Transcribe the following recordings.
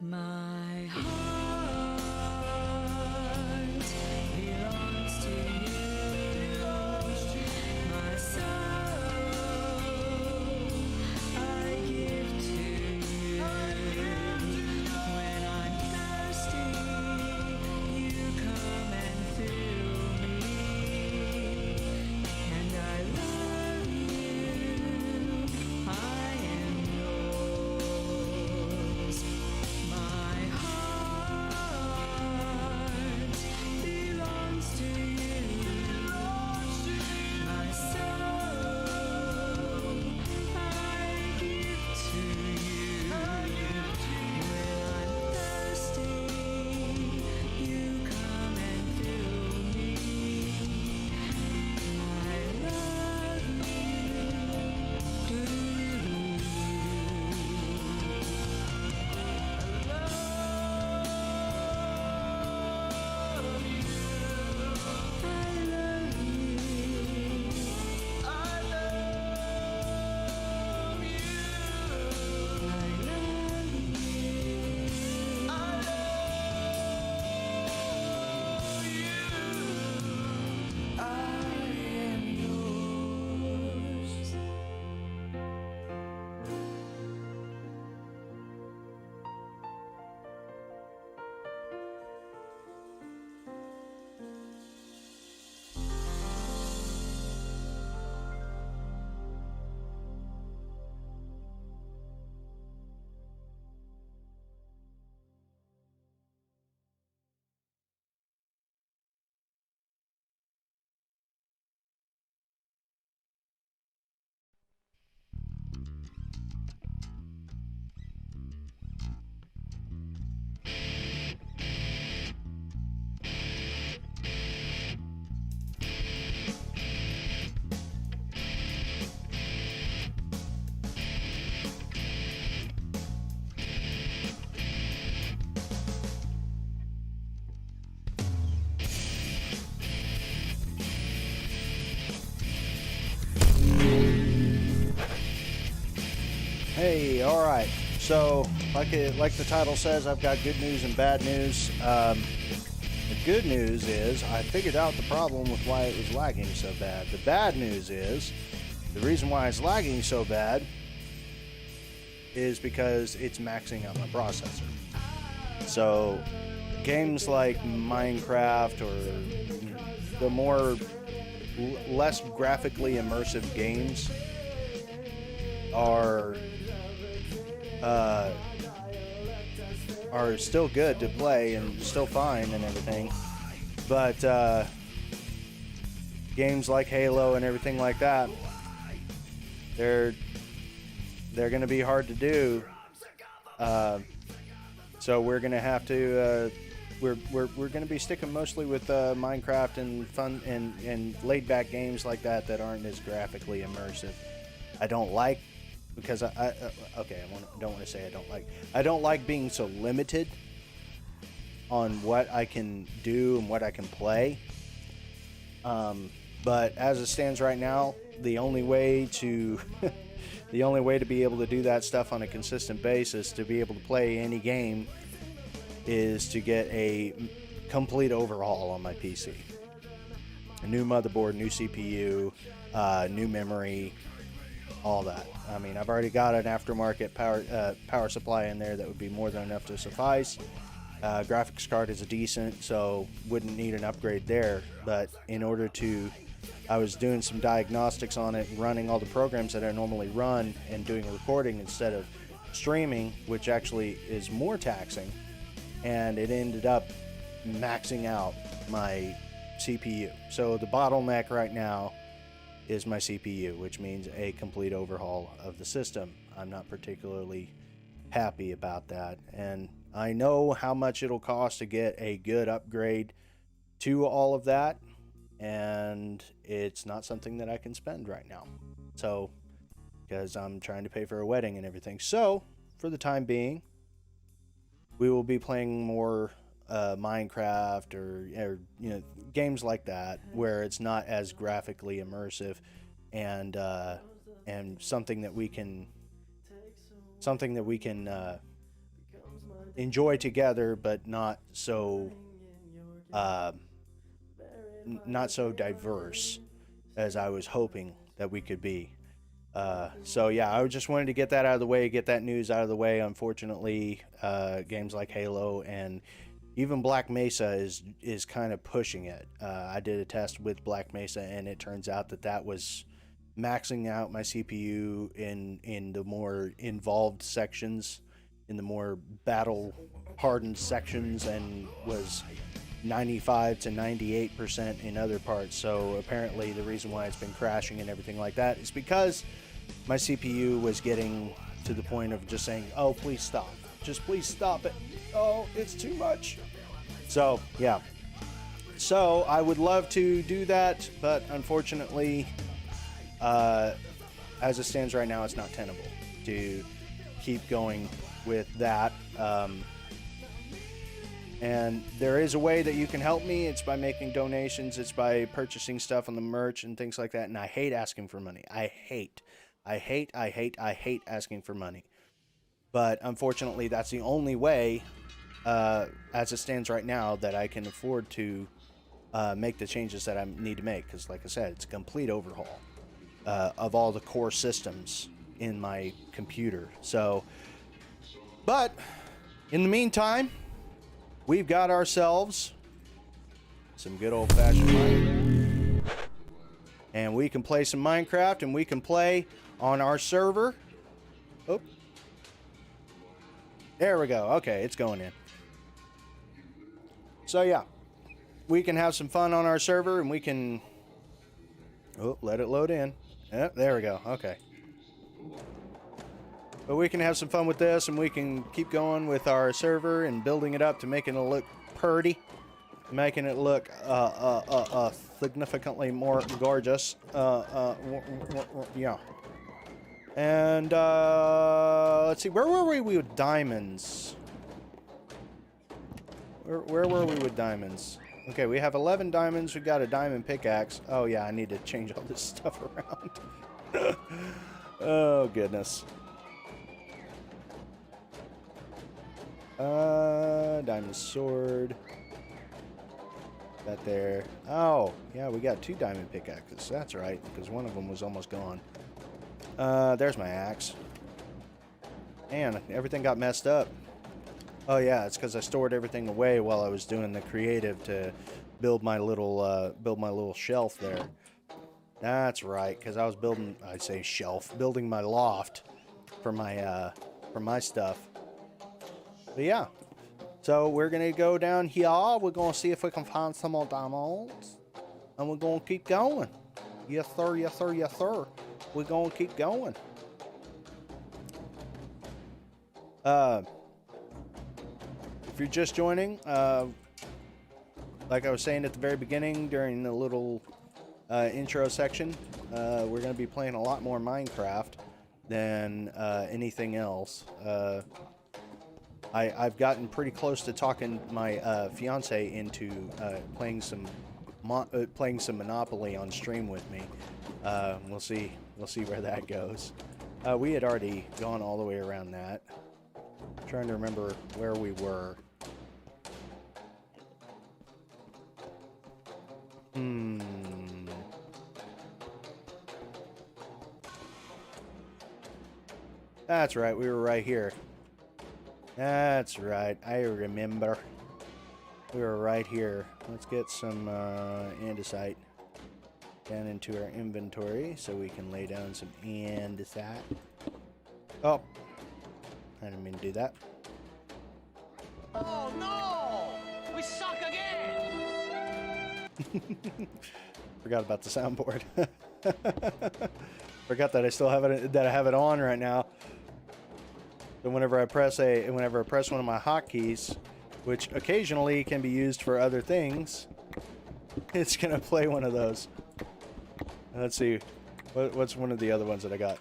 My heart belongs to you. My soul I give to you. When I'm thirsty, you come and fill me. And I love you. I am yours. My heart belongs to you. My soul I give to you. When I'm thirsty, you come and fill me. I love you. Hey, all right. So, like the title says, I've got good news and bad news. The good news is I figured out the problem with why it was lagging so bad. The bad news is the reason why it's lagging so bad is because it's maxing out my processor. So, games like Minecraft or the more less graphically immersive games are still good to play and still fine and everything, but games like Halo and everything like that, they're going to be hard to do. So we're going to have to we're going to be sticking mostly with Minecraft and fun and laid back games like that aren't as graphically immersive. I don't like. Because don't want to say I don't like being so limited on what I can do and what I can play. But as it stands right now, the only way to be able to do that stuff on a consistent basis, to be able to play any game, is to get a complete overhaul on my PC. A new motherboard, new CPU, new memory, all that. I mean, I've already got an aftermarket power supply in there that would be more than enough to suffice. Graphics card is decent, so wouldn't need an upgrade there. But in order to, I was doing some diagnostics on it, running all the programs that I normally run, and doing recording instead of streaming, which actually is more taxing, and it ended up maxing out my CPU. So the bottleneck right now is my CPU, which means a complete overhaul of the system. I'm not particularly happy about that, and I know how much it'll cost to get a good upgrade to all of that, and it's not something that I can spend right now. So, because I'm trying to pay for a wedding and everything. So, for the time being, we will be playing more Minecraft or games like that where it's not as graphically immersive, and something that we can enjoy together, but not so not so diverse as I was hoping that we could be. So yeah, I just wanted to get that out of the way, get that news out of the way. Unfortunately, games like Halo and even Black Mesa is kind of pushing it. I did a test with Black Mesa, and it turns out that was maxing out my CPU in the more involved sections, in the more battle hardened sections, and was 95 to 98% in other parts. So apparently the reason why it's been crashing and everything like that is because my CPU was getting to the point of just saying, oh, please stop, just please stop it, oh, it's too much. So yeah, so I would love to do that, but unfortunately, as it stands right now, it's not tenable to keep going with that. And there is a way that you can help me. It's by making donations. It's by purchasing stuff on the merch and things like that. And I hate asking for money. I hate asking for money. But unfortunately, that's the only way, as it stands right now, that I can afford to make the changes that I need to make. Because like I said, it's a complete overhaul of all the core systems in my computer. So, but in the meantime, we've got ourselves some good old-fashioned Minecraft. And we can play some Minecraft, and we can play on our server. Oh. There we go. Okay, it's going in. So, yeah. We can have some fun on our server, and we can... Oh, let it load in. Yep, there we go. Okay. But we can have some fun with this, and we can keep going with our server and building it up to making it look pretty, making it look significantly more gorgeous. Yeah. And let's see, where were we with diamonds? Where were we with diamonds? Okay, we have 11 diamonds. We got a diamond pickaxe. Oh yeah, I need to change all this stuff around. Oh goodness. Diamond sword. That there. Oh, yeah, we got 2 diamond pickaxes. That's right, because one of them was almost gone. There's my axe. Man, everything got messed up. Oh yeah, it's because I stored everything away while I was doing the creative to build my little shelf there. That's right, because I was building, I say shelf, building my loft for my stuff. But yeah, so we're going to go down here. We're going to see if we can find some more diamonds. And we're going to keep going. Yes, sir, yes, sir, yes, sir. We're going to keep going. If you're just joining, like I was saying at the very beginning during the little intro section, we're going to be playing a lot more Minecraft than anything else. I've gotten pretty close to talking my fiance into playing some Monopoly on stream with me. We'll see where that goes. We had already gone all the way around that. I'm trying to remember where we were. That's right, we were right here. That's right, I remember. We were right here. Let's get some andesite down into our inventory so we can lay down some andesite. Oh, I didn't mean to do that. Oh no! We suck again! Forgot about the soundboard. Forgot that I still have it, that I have it on right now. So whenever I press one of my hotkeys, which occasionally can be used for other things, it's gonna play one of those. Let's see, what's one of the other ones that I got?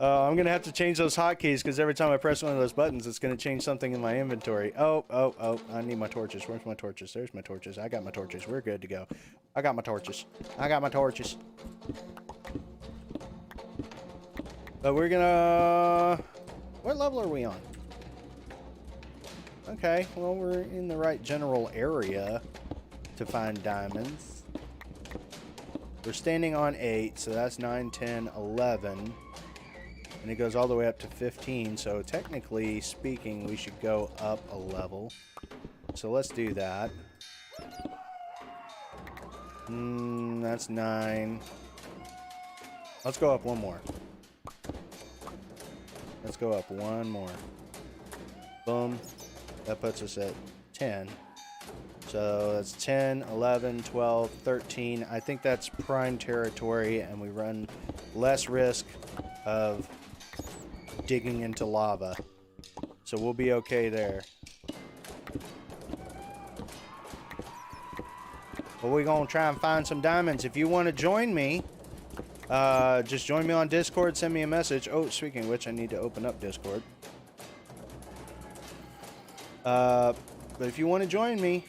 I'm gonna have to change those hotkeys because every time I press one of those buttons, it's gonna change something in my inventory. Oh! I need my torches. Where's my torches? There's my torches. I got my torches. We're good to go. I got my torches. I got my torches. But we're gonna... What level are we on? Okay, well, we're in the right general area to find diamonds. We're standing on 8, so that's 9, 10, 11. And it goes all the way up to 15, so technically speaking, we should go up a level. So let's do that. That's 9. Let's go up one more. Let's go up one more. Boom. That puts us at 10. So that's 10, 11, 12, 13. I think that's prime territory, and we run less risk of digging into lava. So we'll be okay there. But we're going to try and find some diamonds. If you want to join me, just join me on Discord, send me a message. Oh, speaking of which, I need to open up Discord. But if you want to join me,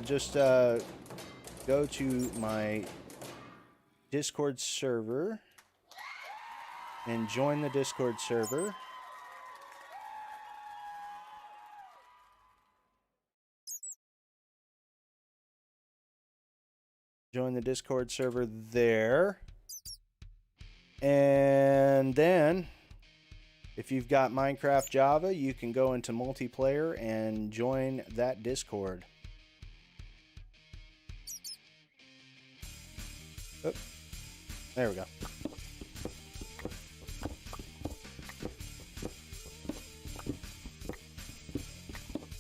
just go to my Discord server and join the Discord server. Join the Discord server there. And then, if you've got Minecraft Java, you can go into multiplayer and join that Discord. Oh, there we go.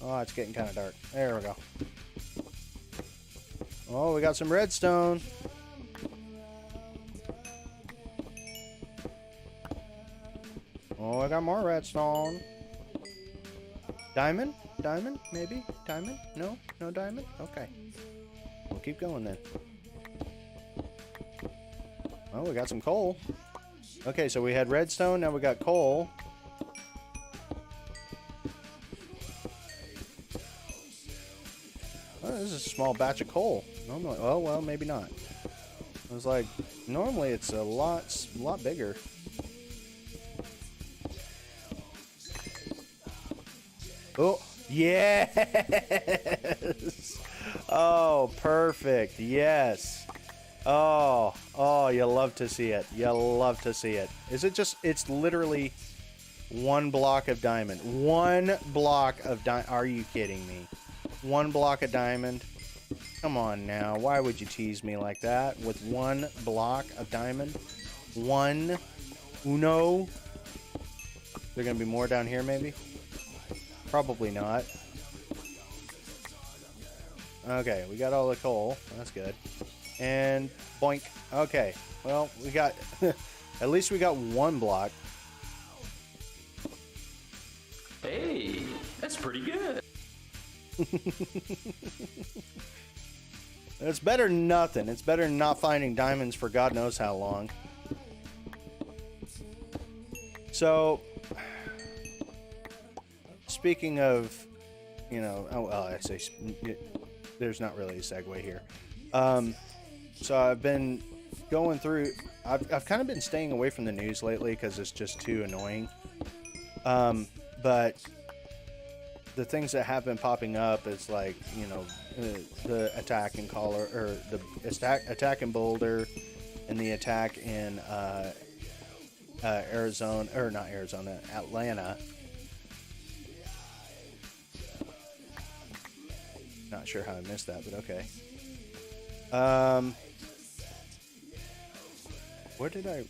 Oh, it's getting kind of dark. There we go. Oh, we got some redstone. Oh, I got more redstone. Diamond? Diamond? Maybe? Diamond? No? No diamond? Okay. We'll keep going then. Oh, we got some coal. Okay, so we had redstone, now we got coal. Oh, this is a small batch of coal. Normally, oh, well, maybe not. I was like, normally it's a lot bigger. Oh, yes! Oh, perfect. Yes. Oh, you love to see it. You love to see it. Is it just, it's literally one block of diamond. One block of diamond. Are you kidding me? One block of diamond? Come on now. Why would you tease me like that? With one block of diamond? One. Uno. There gonna be more down here maybe? Probably not. Okay, we got all the coal. That's good. And boink. Okay, well, we got... at least we got one block. Hey, that's pretty good. It's better than nothing. It's better than not finding diamonds for God knows how long. So... speaking of, you know, oh, well, I say there's not really a segue here. So I've been going through. I've kind of been staying away from the news lately because it's just too annoying. But the things that have been popping up is like, you know, the attack in Colorado, or the attack in Boulder, and the attack in Arizona, or not Arizona, Atlanta. Not sure how I missed that, but okay. Where did I...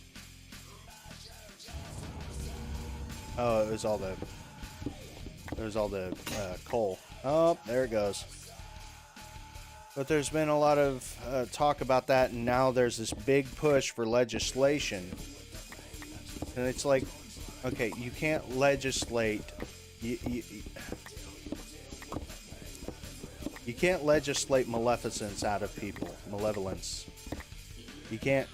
Oh, it was all the... It was all the coal. Oh, there it goes. But there's been a lot of talk about that, and now there's this big push for legislation. And it's like, okay, you can't legislate... You can't legislate maleficence out of people. Malevolence. You can't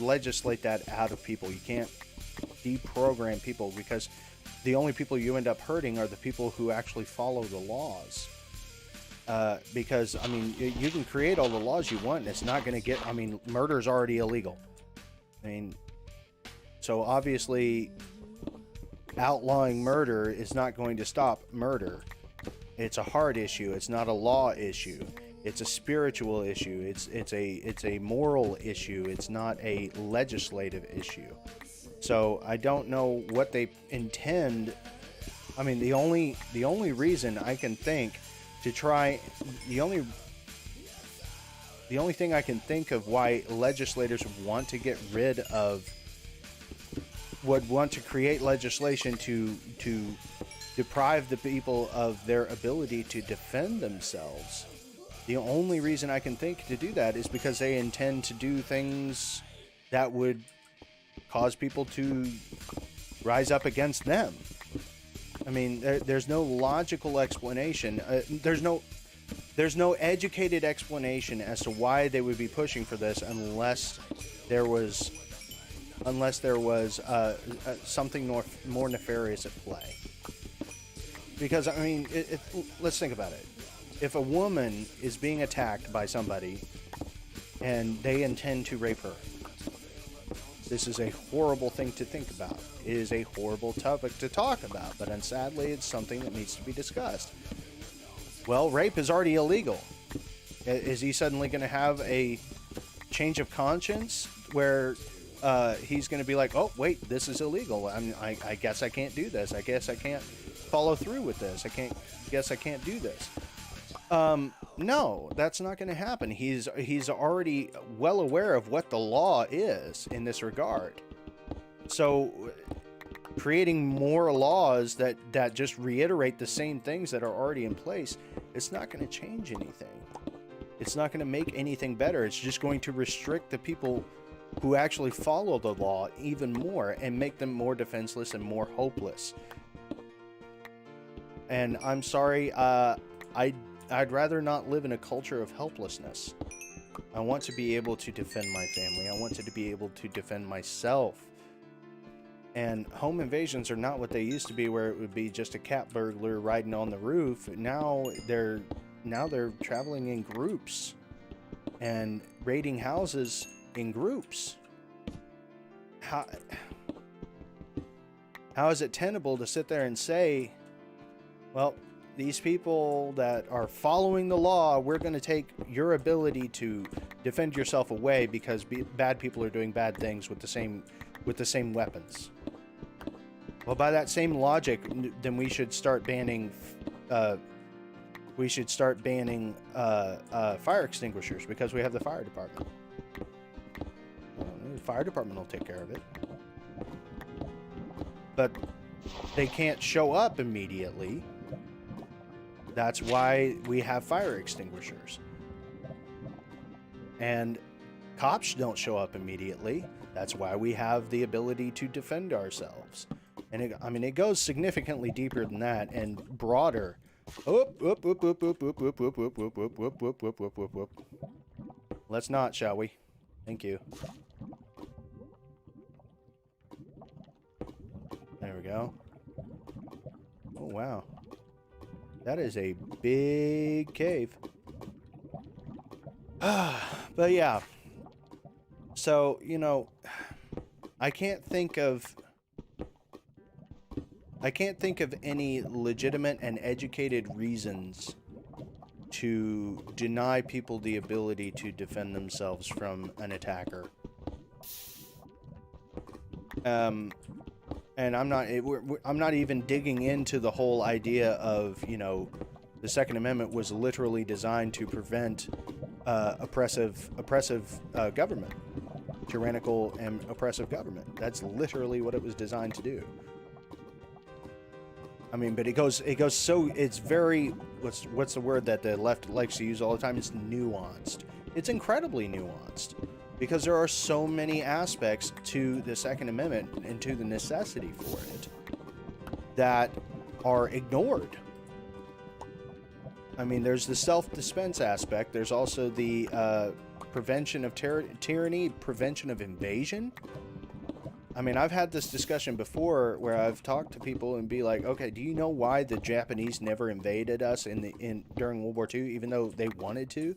legislate that out of people. You can't deprogram people, because the only people you end up hurting are the people who actually follow the laws. Because, I mean, you can create all the laws you want, and it's not going to get... I mean, murder is already illegal. I mean, So obviously, outlawing murder is not going to stop murder. It's a heart issue. It's not a law issue. It's a spiritual issue. It's a moral issue. It's not a legislative issue. So I don't know what they intend. I mean, the only reason I can think to try the only thing I can think of why legislators want to get rid of would want to create legislation to deprive the people of their ability to defend themselves. The only reason I can think to do that is because they intend to do things that would cause people to rise up against them. I mean, there's no logical explanation. There's no educated explanation as to why they would be pushing for this unless there was something more nefarious at play. Because, I mean, let's think about it. If a woman is being attacked by somebody and they intend to rape her, this is a horrible thing to think about. It is a horrible topic to talk about, but sadly, it's something that needs to be discussed. Well, rape is already illegal. Is he suddenly going to have a change of conscience where he's going to be like, oh, wait, this is illegal. I guess I can't do this. I guess I can't follow through with this. Guess I can't do this. No, that's not going to happen. He's already well aware of what the law is in this regard. So creating more laws that just reiterate the same things that are already in place, it's not going to change anything. It's not going to make anything better. It's just going to restrict the people who actually follow the law even more and make them more defenseless and more hopeless. And I'm sorry, I'd rather not live in a culture of helplessness. I want to be able to defend my family. I want to be able to defend myself. And home invasions are not what they used to be, where it would be just a cat burglar riding on the roof. Now they're traveling in groups and raiding houses in groups. How is it tenable to sit there and say, well, these people that are following the law, we're going to take your ability to defend yourself away because bad people are doing bad things with the same weapons. Well, by that same logic, then we should start banning fire extinguishers because we have the fire department. The fire department will take care of it. But they can't show up immediately. That's why we have fire extinguishers. And cops don't show up immediately. That's why we have the ability to defend ourselves. And it goes significantly deeper than that and broader. Let's not, shall we? Thank you. There we go. Oh, wow. That is a big cave. But yeah. So, I can't think of any legitimate and educated reasons to deny people the ability to defend themselves from an attacker. And I'm not even digging into the whole idea of, the Second Amendment was literally designed to prevent oppressive government, tyrannical and oppressive government. That's literally what it was designed to do. I mean, but it's very, what's the word that the left likes to use all the time? It's nuanced. It's incredibly nuanced. Because there are so many aspects to the Second Amendment and to the necessity for it that are ignored. I mean, there's the self-defense aspect. There's also the prevention of tyranny, prevention of invasion. I mean, I've had this discussion before where I've talked to people and be like, okay, do you know why the Japanese never invaded us during World War II, even though they wanted to?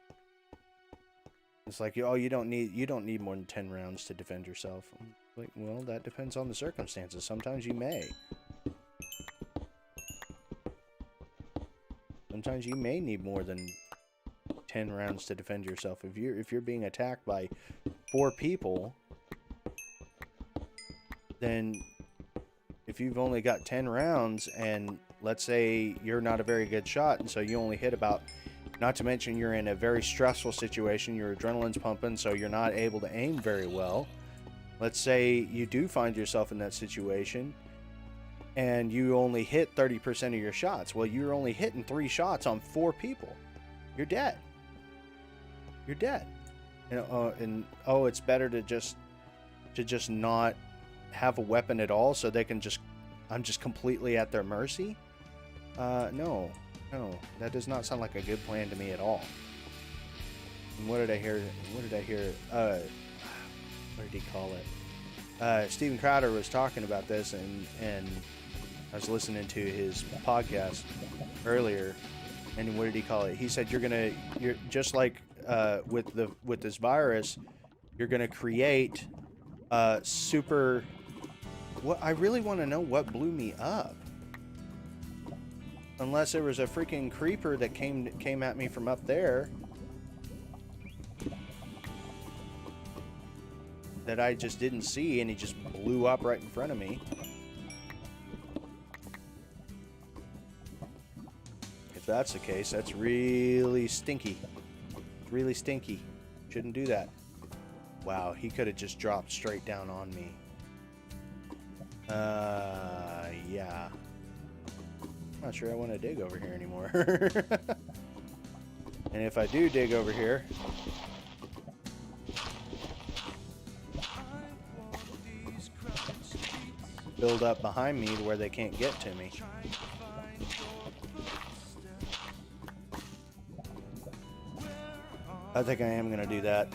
It's like, oh, you don't need more than 10 rounds to defend yourself. I'm like, well, that depends on the circumstances. Sometimes you may. Sometimes you may need more than 10 rounds to defend yourself. If you're being attacked by 4 people, then if you've only got 10 rounds and let's say you're not a very good shot and so you only hit about, not to mention you're in a very stressful situation, your adrenaline's pumping, so you're not able to aim very well. Let's say you do find yourself in that situation and you only hit 30% of your shots. Well, you're only hitting 3 shots on 4 people. You're dead. You're dead. It's better to just not have a weapon at all so they can I'm just completely at their mercy. No, that does not sound like a good plan to me at all. And what did I hear? What did he call it? Steven Crowder was talking about this, and I was listening to his podcast earlier, and what did he call it? He said you're just like with this virus, you're gonna create super. What I really want to know what blew me up. Unless there was a freaking creeper that came at me from up there that I just didn't see, and he just blew up right in front of me. If that's the case, that's really stinky. Really stinky. Shouldn't do that. Wow, he could have just dropped straight down on me. Yeah. Not sure I want to dig over here anymore. And if I do dig over here, build up behind me to where they can't get to me. I think I am going to do that.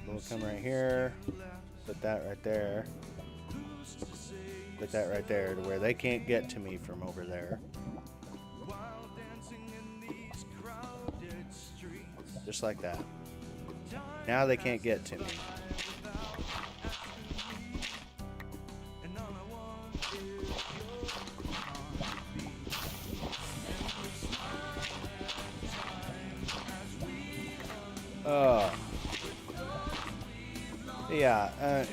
We'll come right here, put that right there, put that right there to where they can't get to me from over there. Just like that. Now they can't get to me. Oh. Yeah,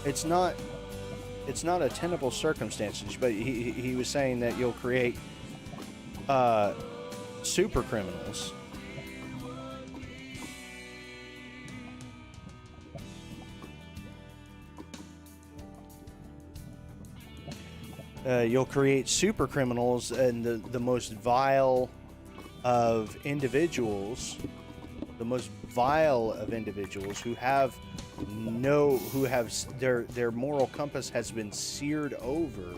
it's not a tenable circumstances, but he was saying that you'll create super criminals. You'll create super criminals and the most vile of individuals, who have their moral compass has been seared over,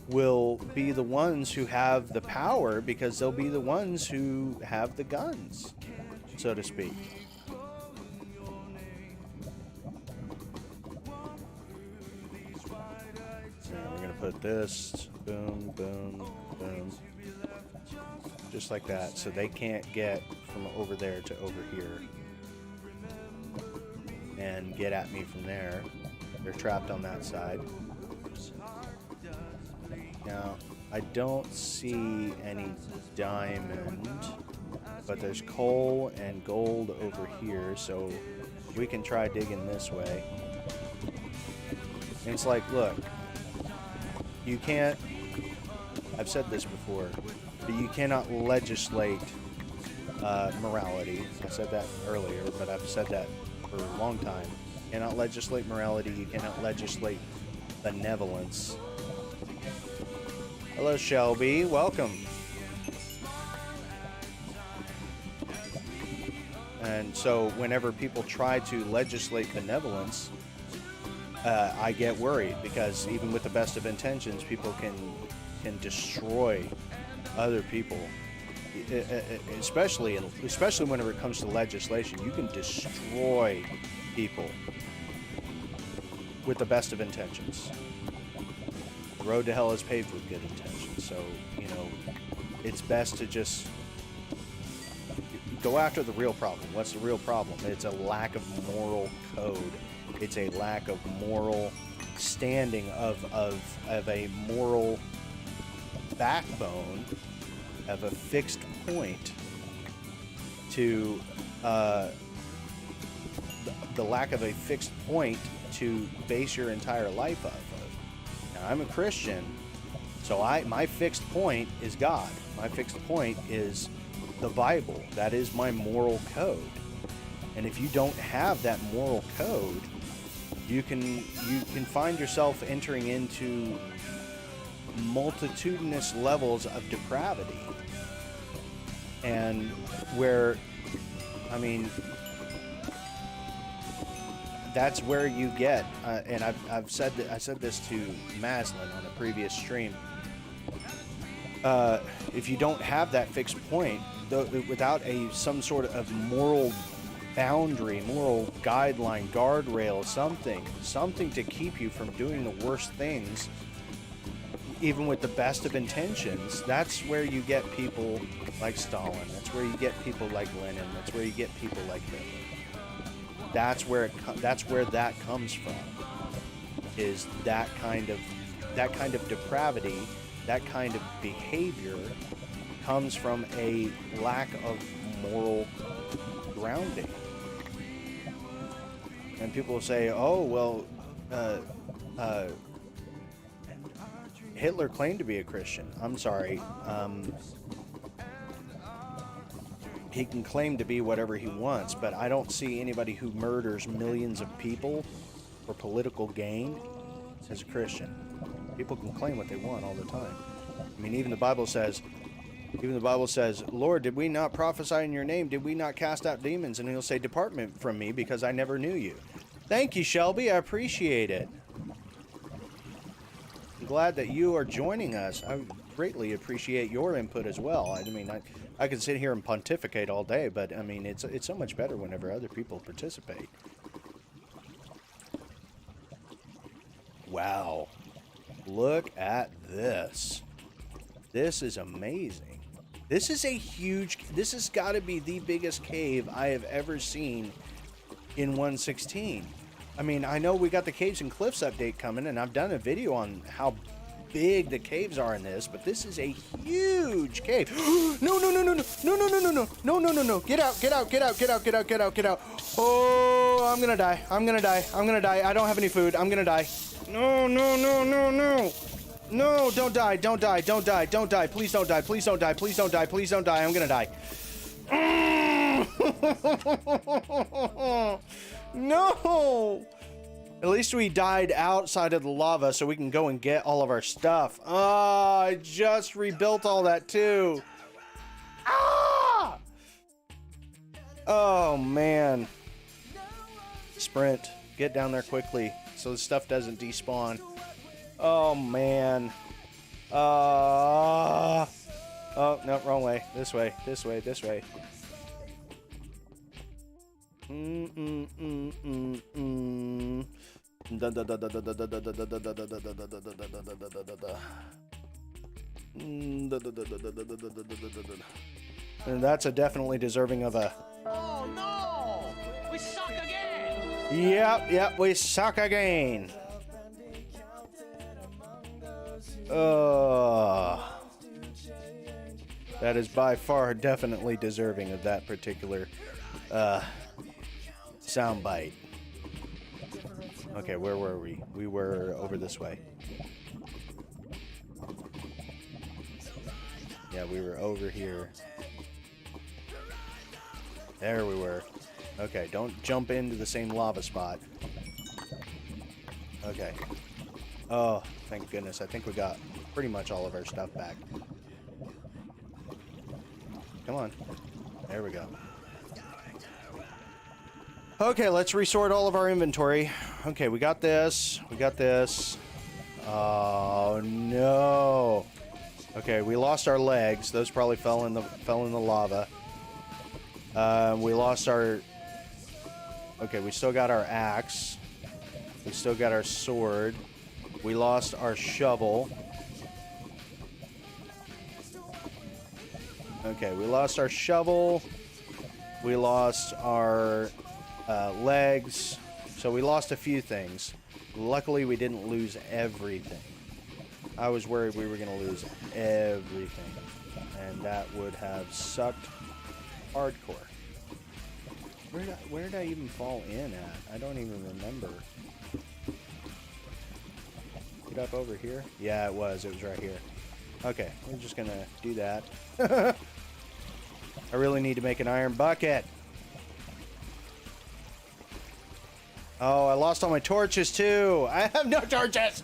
will be the ones who have the power, because they'll be the ones who have the guns, so to speak. And we're gonna put this, boom, boom, boom, just like that, so they can't get from over there to over here and get at me from there. They're trapped on that side. Now, I don't see any diamond, but there's coal and gold over here, so we can try digging this way. And it's like, look, you can't, I've said this before, but you cannot legislate morality. I said that earlier, but I've said that for a long time. You cannot legislate morality. You cannot legislate benevolence. Hello, Shelby. Welcome. And so whenever people try to legislate benevolence, I get worried, because even with the best of intentions, people can destroy other people. Especially whenever it comes to legislation, you can destroy people with the best of intentions. The road to hell is paved with good intentions. So, you know, it's best to just go after the real problem. What's the real problem? It's a lack of moral code. It's a lack of moral standing of a moral backbone, of a fixed point to the lack of a fixed point to base your entire life off of. Now, I'm a Christian, so my fixed point is God. My fixed point is the Bible. That is my moral code. And if you don't have that moral code, you can find yourself entering into multitudinous levels of depravity. And where, I mean, that's where you get, and I said this to Maslin on a previous stream. If you don't have that fixed point, without some sort of moral boundary, moral guideline, guardrail, something to keep you from doing the worst things, even with the best of intentions, that's where you get people like Stalin. That's where you get people like Lenin. That's where you get people like Hitler. That's where that comes from. Is that kind of depravity, that kind of behavior comes from a lack of moral grounding. And people will say, "Oh, well, Hitler claimed to be a Christian." I'm sorry. He can claim to be whatever he wants, but I don't see anybody who murders millions of people for political gain as a Christian. People can claim what they want all the time. I mean, even the Bible says, "Lord, did we not prophesy in your name? Did we not cast out demons?" And he'll say, "Depart from me, because I never knew you." Thank you, Shelby. I appreciate it. I'm glad that you are joining us. I greatly appreciate your input as well. I mean, I could sit here and pontificate all day, but I mean, it's so much better whenever other people participate. Wow. Look at this. This is amazing. This has got to be the biggest cave I have ever seen in 1.16. I mean, I know we got the Caves and Cliffs update coming, and I've done a video on how big the caves are in this, but this is a huge cave. No. Get out. Oh, I'm gonna die. I don't have any food. I'm gonna die. No. No, don't die. Please don't die. I'm gonna die. No! At least we died outside of the lava so we can go and get all of our stuff. Oh, I just rebuilt all that too. Ah! Oh, man. Sprint. Get down there quickly so the stuff doesn't despawn. Oh, man. Oh, no, wrong way. This way. And that's a definitely deserving of a... Oh no! We suck again! Yep, we suck again. That is by far definitely deserving of that particular soundbite. Okay, where were we? We were over this way. Yeah, we were over here. There we were. Okay, don't jump into the same lava spot. Okay. Oh, thank goodness. I think we got pretty much all of our stuff back. Come on. There we go. Okay, let's resort all of our inventory. Okay, we got this. Oh, no. Okay, we lost our legs. Those probably fell in the lava. We lost our... Okay, we still got our axe. We still got our sword. We lost our shovel. Okay, we lost our shovel. We lost our legs. So we lost a few things. Luckily, we didn't lose everything. I was worried we were going to lose everything. And that would have sucked hardcore. Where did I even fall in at? I don't even remember. Get up over here? Yeah, it was. It was right here. Okay, we're just going to do that. I really need to make an iron bucket. Oh, I lost all my torches too. I have no torches.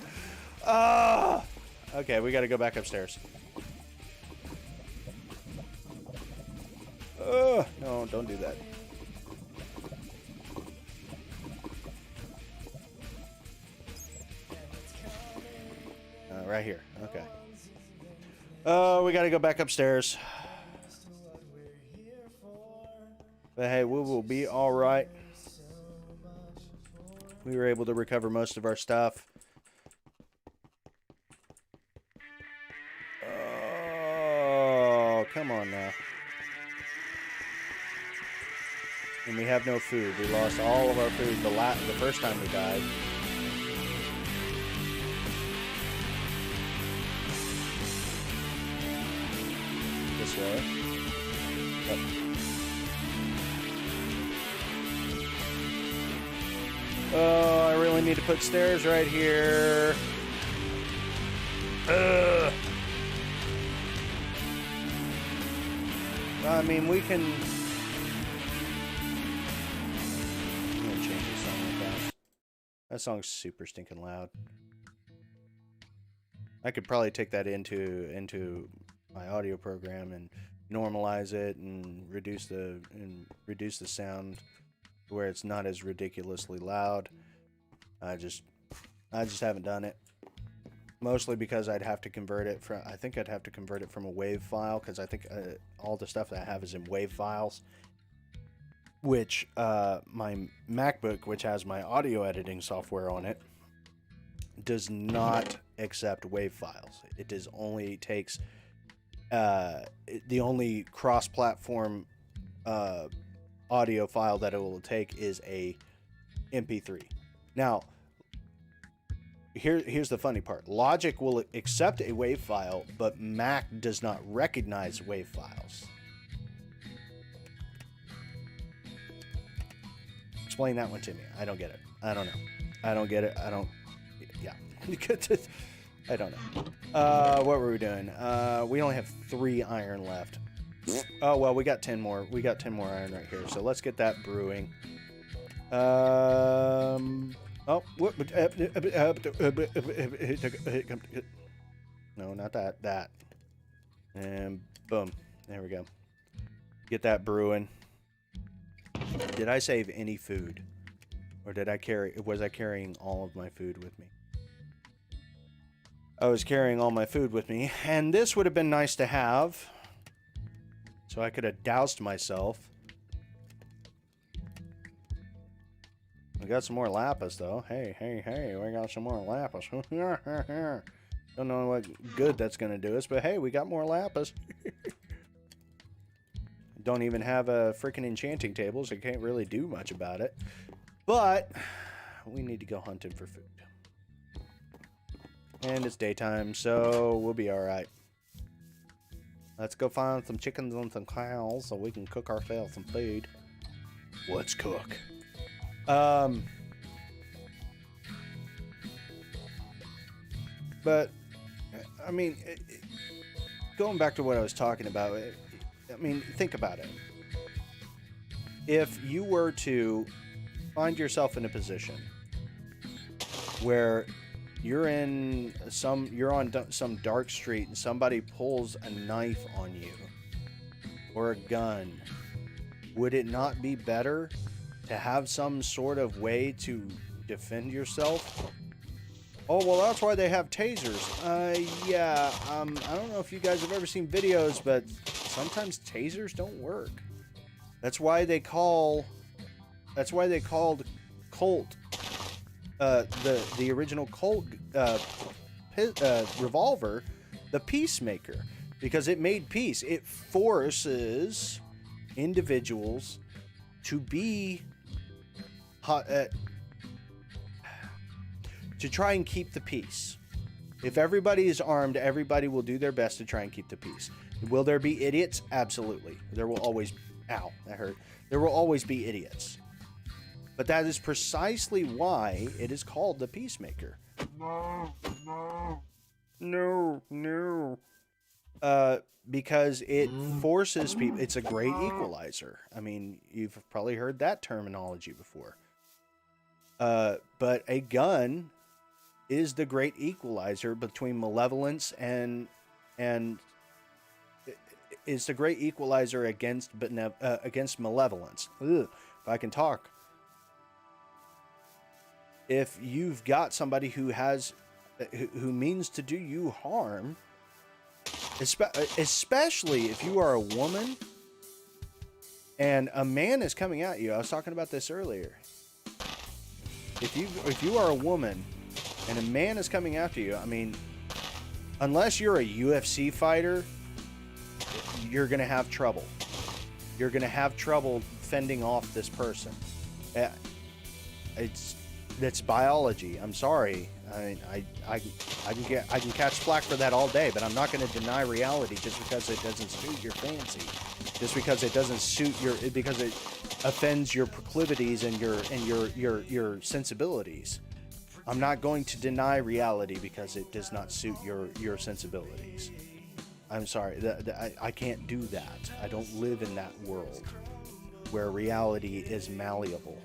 Okay, we got to go back upstairs. No, don't do that. Right here. Okay. Oh, we got to go back upstairs. But hey, we will be all right. We were able to recover most of our stuff. Oh, come on now. And we have no food. We lost all of our food the first time we died. This way. Yep. Oh, I really need to put stairs right here. Ugh. I mean, we can... I'm gonna change this song real fast. That song's super stinking loud. I could probably take that into my audio program and normalize it and reduce the sound to where it's not as ridiculously loud. I just haven't done it. Mostly because I'd have to convert it from, I think I'd have to convert it from a WAV file, because I think all the stuff that I have is in WAV files, which my MacBook, which has my audio editing software on it, does not accept WAV files. It does only takes the only cross-platform audio file that it will take is a MP3. Now, here's the funny part. Logic will accept a WAV file, but Mac does not recognize WAV files. Explain that one to me. I don't get it. I don't know. I don't get it. I don't... Yeah. I don't know. What were we doing? We only have 3 iron left. Oh, well, we got 10 more. We got 10 more iron right here. So let's get that brewing. Oh, no, not that. That. And boom. There we go. Get that brewing. Did I save any food? Or was I carrying all of my food with me? I was carrying all my food with me, and this would have been nice to have. So I could have doused myself. We got some more lapis, though. Hey, we got some more lapis. Don't know what good that's going to do us, but hey, we got more lapis. Don't even have a freaking enchanting table, so I can't really do much about it. But we need to go hunting for food. And it's daytime, so we'll be alright. Let's go find some chickens and some cows so we can cook ourselves some food. Let's cook. But, I mean, going back to what I was talking about, I mean, think about it. If you were to find yourself in a position where you're on some dark street and somebody pulls a knife on you or a gun, would it not be better to have some sort of way to defend yourself? Oh, well, that's why they have tasers. Yeah, I don't know if you guys have ever seen videos, but sometimes tasers don't work. That's why they called Colt the original Colt revolver, the Peacemaker, because it made peace. It forces individuals to be to try and keep the peace. If everybody is armed, everybody will do their best to try and keep the peace. Will there be idiots? Absolutely. There will always... Ow, that hurt. There will always be idiots. But that is precisely why it is called the Peacemaker. No. Because it forces people... It's a great equalizer. I mean, you've probably heard that terminology before. But a gun is the great equalizer between malevolence and is the great equalizer against malevolence. Ugh, if I can talk. If you've got somebody who means to do you harm, especially if you are a woman and a man is coming at you. I was talking about this earlier. If you are a woman and a man is coming after you, I mean, unless you're a UFC fighter, you're going to have trouble. You're going to have trouble fending off this person. That's biology. I'm sorry. I can catch flack for that all day, but I'm not going to deny reality just because it doesn't suit your fancy. Just because it doesn't suit because it offends your proclivities and your sensibilities. I'm not going to deny reality because it does not suit your sensibilities. I'm sorry. I can't do that. I don't live in that world where reality is malleable.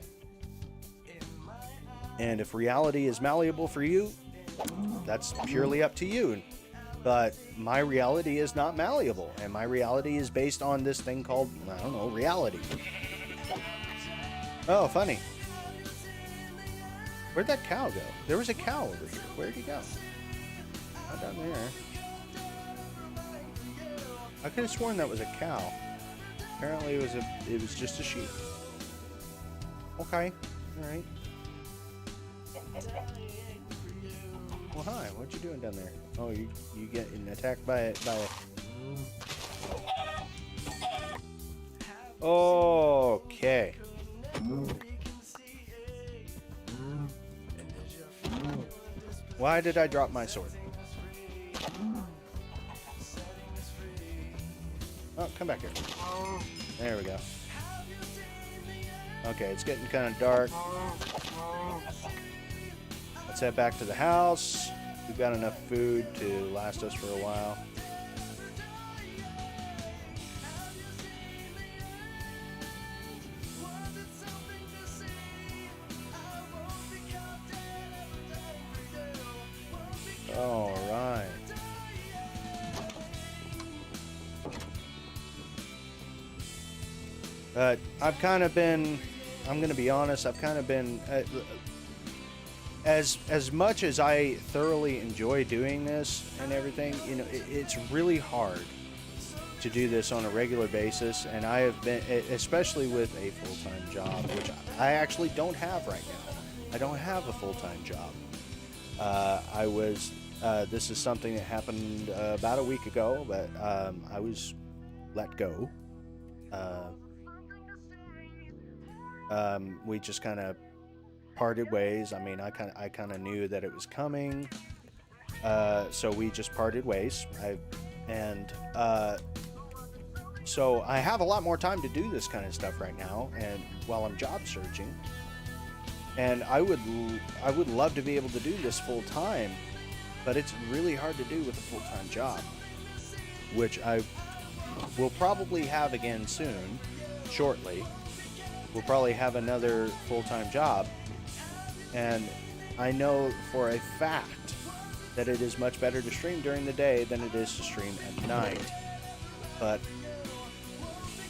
And if reality is malleable for you, that's purely up to you. But my reality is not malleable, and my reality is based on this thing called, I don't know, reality. Oh, funny. Where'd that cow go? There was a cow over here. Where'd he go? Oh, down there. I could have sworn that was a cow. Apparently it was just a sheep. Okay. All right. Well, hi. What you doing down there? Oh, you getting attacked by a... Okay. Why did I drop my sword? Oh, come back here. There we go. Okay, it's getting kind of dark. Let's head back to the house. We've got enough food to last us for a while. All right. I've kind of been, I'm going to be honest, I've kind of been, as much as I thoroughly enjoy doing this and everything, you know, it's really hard to do this on a regular basis. And I have been, especially with a full-time job, which I actually don't have right now. I don't have a full-time job. This is something that happened about a week ago, but I was let go. We just kind of parted ways. I mean, I kind of knew that it was coming, so we just parted ways. So I have a lot more time to do this kind of stuff right now, and while I'm job searching, and I would love to be able to do this full time, but it's really hard to do with a full-time job, which I will probably have again soon, shortly. We'll probably have another full-time job, and I know for a fact that it is much better to stream during the day than it is to stream at night. But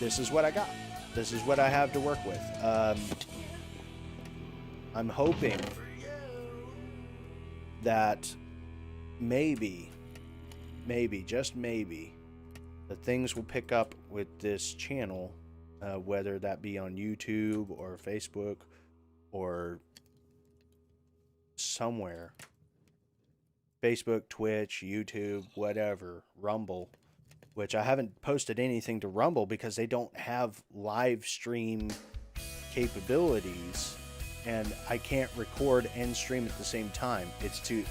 this is what I got. This is what I have to work with. I'm hoping that maybe, just maybe, that things will pick up with this channel, whether that be on YouTube or Facebook or somewhere. Facebook, Twitch, YouTube, whatever, Rumble, which I haven't posted anything to Rumble because they don't have live stream capabilities, and I can't record and stream at the same time. It's too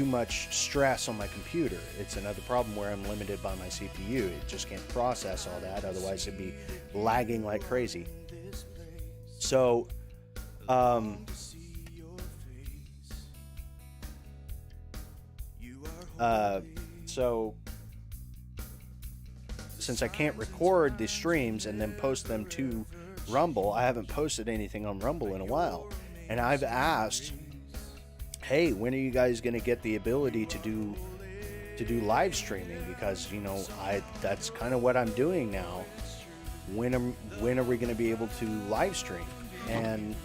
much stress on my computer. It's another problem where I'm limited by my CPU. It just can't process all that. Otherwise, it'd be lagging like crazy. So, since I can't record the streams and then post them to Rumble, I haven't posted anything on Rumble in a while. And I've asked, hey, when are you guys going to get the ability to do live streaming? Because, you know, that's kind of what I'm doing now. When are we going to be able to live stream? And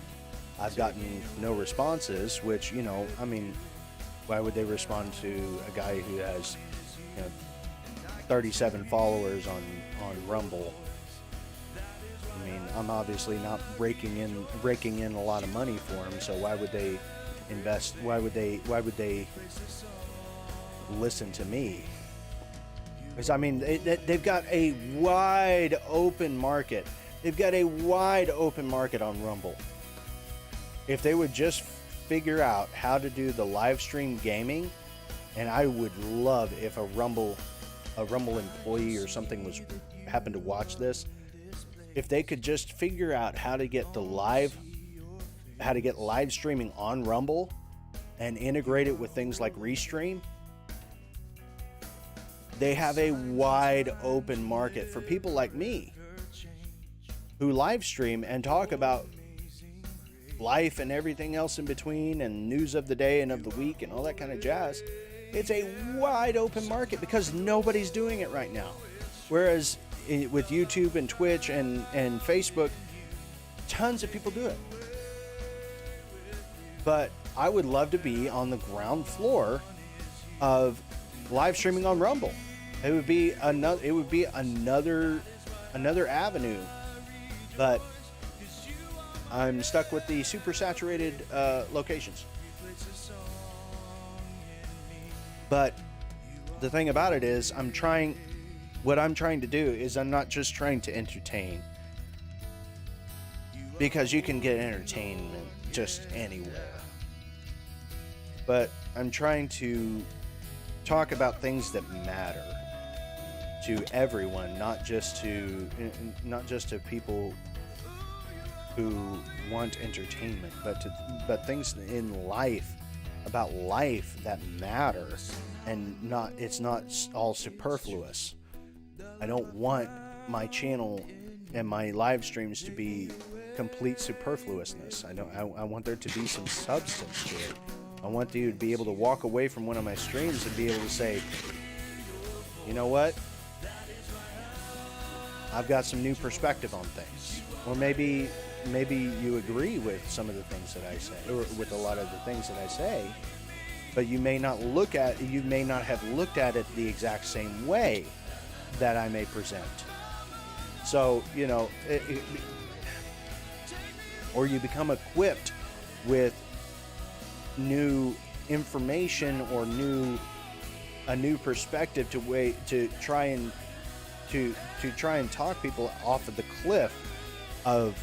I've gotten no responses, which, you know, I mean, why would they respond to a guy who has, you know, 37 followers on Rumble? I mean, I'm obviously not raking in a lot of money for him, so why would they invest? Why would they listen to me? Because, I mean, they've got a wide open market. They've got a wide open market on Rumble. If they would just figure out how to do the live stream gaming, and I would love if a Rumble employee or something happened to watch this, if they could just figure out how to get live streaming on Rumble and integrate it with things like Restream. They have a wide open market for people like me who live stream and talk about life and everything else in between and news of the day and of the week and all that kind of jazz. It's a wide open market because nobody's doing it right now. Whereas with YouTube and Twitch and Facebook, tons of people do it. But I would love to be on the ground floor of live streaming on Rumble. It would be another avenue. But I'm stuck with the super saturated locations. But the thing about it is, what I'm trying to do is I'm not just trying to entertain, because you can get entertainment just anywhere. But I'm trying to talk about things that matter to everyone, not just to people who want entertainment, but things in life, about life that matter, and it's not all superfluous. I don't want my channel and my live streams to be complete superfluousness. I want there to be some substance to it. I want you to be able to walk away from one of my streams and be able to say, you know what? I've got some new perspective on things. Or maybe you agree with some of the things that I say, or with a lot of the things that I say, but you may not have looked at it the exact same way that I may present. So, you know, or you become equipped with new information or a new perspective to try and talk people off of the cliff of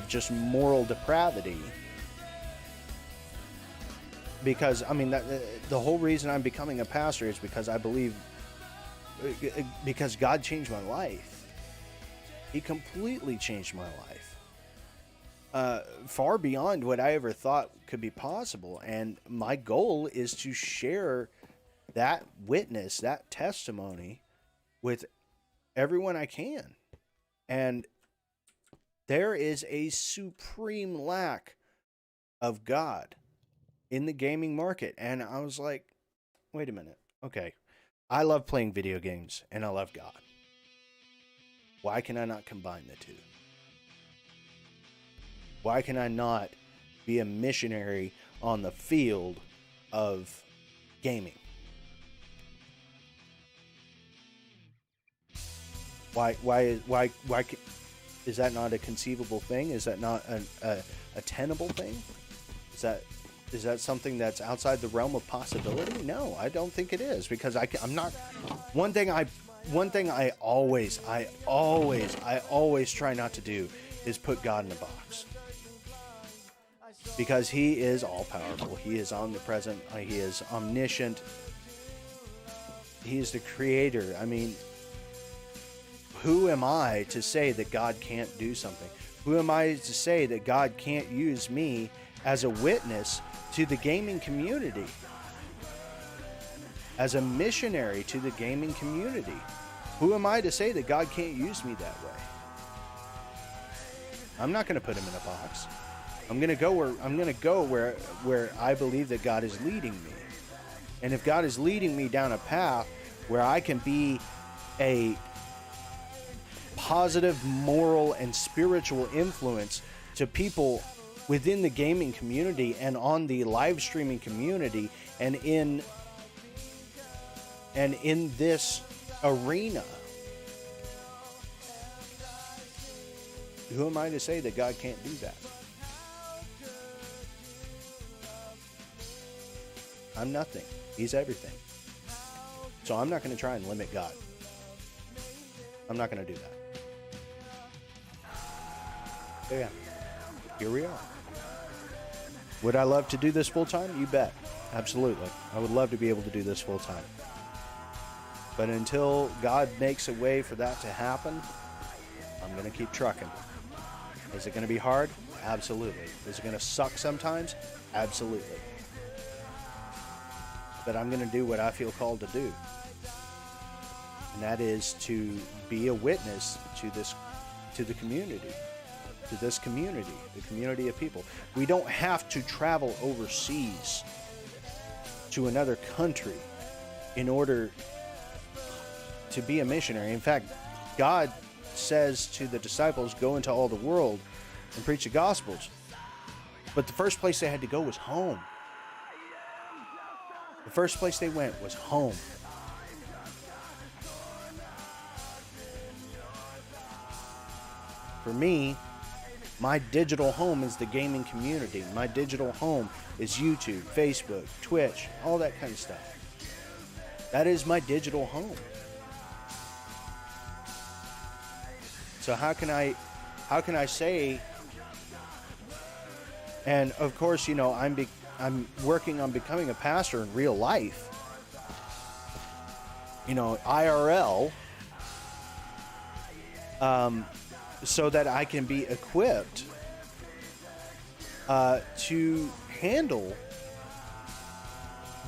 just moral depravity. Because, I mean, the whole reason I'm becoming a pastor is because I believe, because God changed my life. He completely changed my life. Far beyond what I ever thought could be possible. And my goal is to share that witness, that testimony with everyone I can. And there is a supreme lack of God in the gaming market. And I was like, wait a minute. Okay. I love playing video games and I love God. Why can I not combine the two? Why can I not be a missionary on the field of gaming? Why Is that not a conceivable thing? Is that not a tenable thing? Is that something that's outside the realm of possibility? No, I don't think it is, because I'm not. One thing I always try not to do is put God in a box, because He is all powerful. He is omnipresent. He is omniscient. He is the creator. I mean, who am I to say that God can't do something? Who am I to say that God can't use me as a witness to the gaming community, as a missionary to the gaming community? Who am I to say that God can't use me that way? I'm not going to put Him in a box. I'm going to go where I believe that God is leading me. And if God is leading me down a path where I can be a positive moral and spiritual influence to people within the gaming community and on the live streaming community and in this arena, who am I to say that God can't do that? I'm nothing. He's everything. So I'm not going to try and limit God. I'm not going to do that. So yeah, here we are. Would I love to do this full time? You bet. Absolutely. I would love to be able to do this full time. But until God makes a way for that to happen, I'm going to keep trucking. Is it going to be hard? Absolutely. Is it going to suck sometimes? Absolutely. But I'm going to do what I feel called to do. And that is to be a witness to the community. To this community, the community of people. We don't have to travel overseas to another country in order to be a missionary. In fact, God says to the disciples, go into all the world and preach the Gospels. But the first place they had to go was home. The first place they went was home. For me, my digital home is the gaming community. My digital home is YouTube, Facebook, Twitch, all that kind of stuff. That is my digital home. So how can I say? And of course, you know, I'm working on becoming a pastor in real life. You know, IRL. So that I can be equipped to handle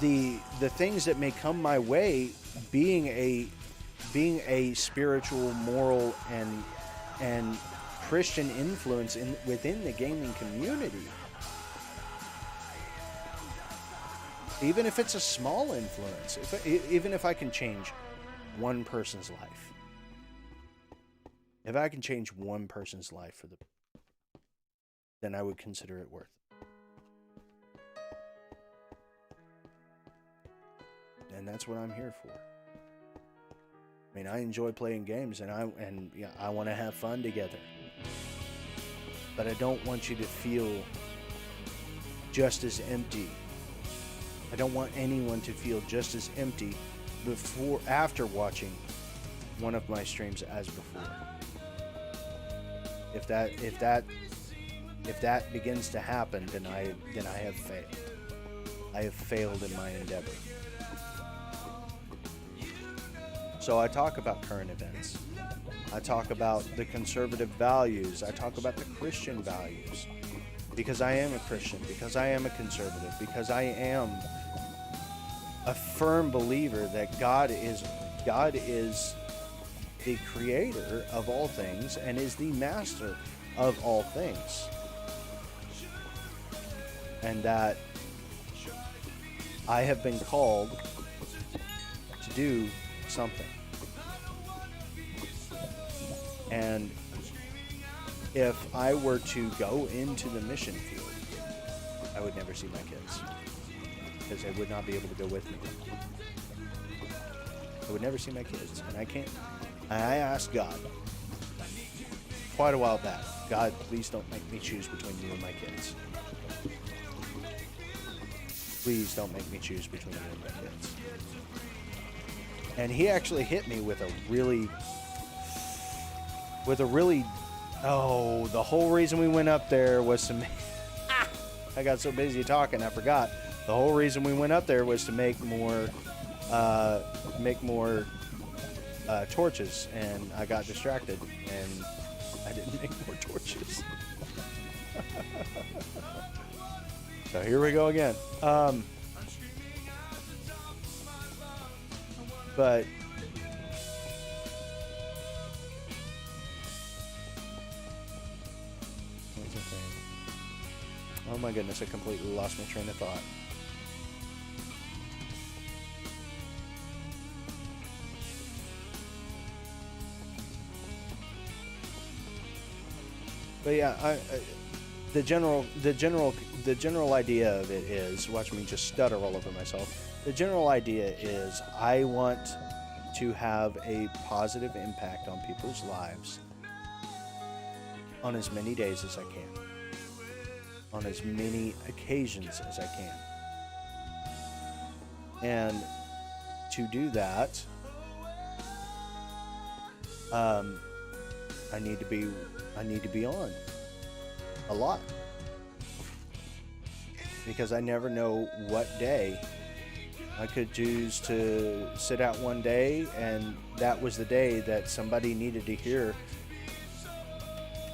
the things that may come my way, being a spiritual, moral, and Christian influence within the gaming community. Even if it's a small influence, even if I can change one person's life. If I can change one person's life then I would consider it worth it. And that's what I'm here for. I mean, I enjoy playing games, and I want to have fun together. But I don't want you to feel just as empty. I don't want anyone to feel just as empty after watching one of my streams as before. If that begins to happen, then I have failed. I have failed in my endeavor. So I talk about current events. I talk about the conservative values. I talk about the Christian values. Because I am a Christian, because I am a conservative, because I am a firm believer that God is the creator of all things and is the master of all things. And that I have been called to do something. And if I were to go into the mission field, I would never see my kids because they would not be able to go with me. I would never see my kids, and I can't. I asked God quite a while back. God, please don't make me choose between you and my kids. Please don't make me choose between you and my kids. And he actually hit me with a really, oh, the whole reason we went up there was to make, I got so busy talking, I forgot. The whole reason we went up there was to make more torches, and I got distracted, and I didn't make more torches. So here we go again. But what was I saying? Oh my goodness, I completely lost my train of thought. But yeah, the general idea of it is, watch me just stutter all over myself. The general idea is I want to have a positive impact on people's lives on as many days as I can, on as many occasions as I can. And to do that, I need to be on a lot, because I never know what day I could choose to sit out one day, and that was the day that somebody needed to hear.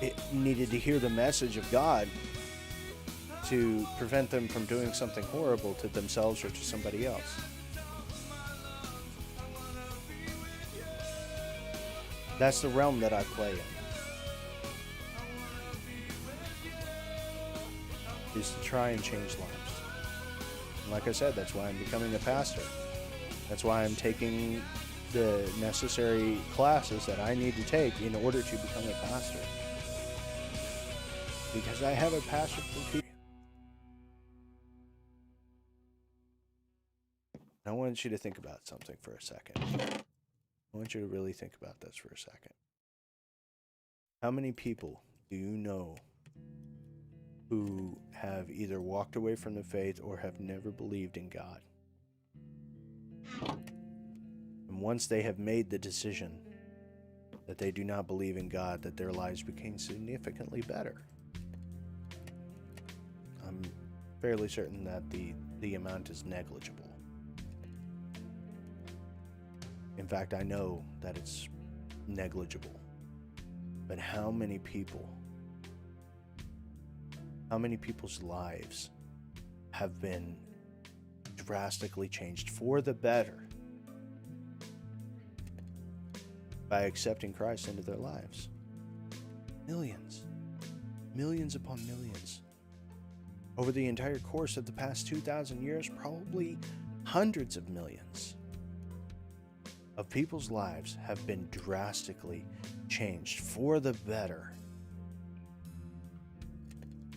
It needed to hear the message of God to prevent them from doing something horrible to themselves or to somebody else. That's the realm that I play in, is to try and change lives. And like I said, that's why I'm becoming a pastor. That's why I'm taking the necessary classes that I need to take in order to become a pastor. Because I have a passion for people. I want you to think about something for a second. I want you to really think about this for a second. How many people do you know who have either walked away from the faith or have never believed in God? And once they have made the decision that they do not believe in God, that their lives became significantly better. I'm fairly certain that the amount is negligible. In fact, I know that it's negligible. But how many people's lives have been drastically changed for the better by accepting Christ into their lives? Millions. Millions upon millions. Over the entire course of the past 2,000 years, probably hundreds of millions of people's lives have been drastically changed for the better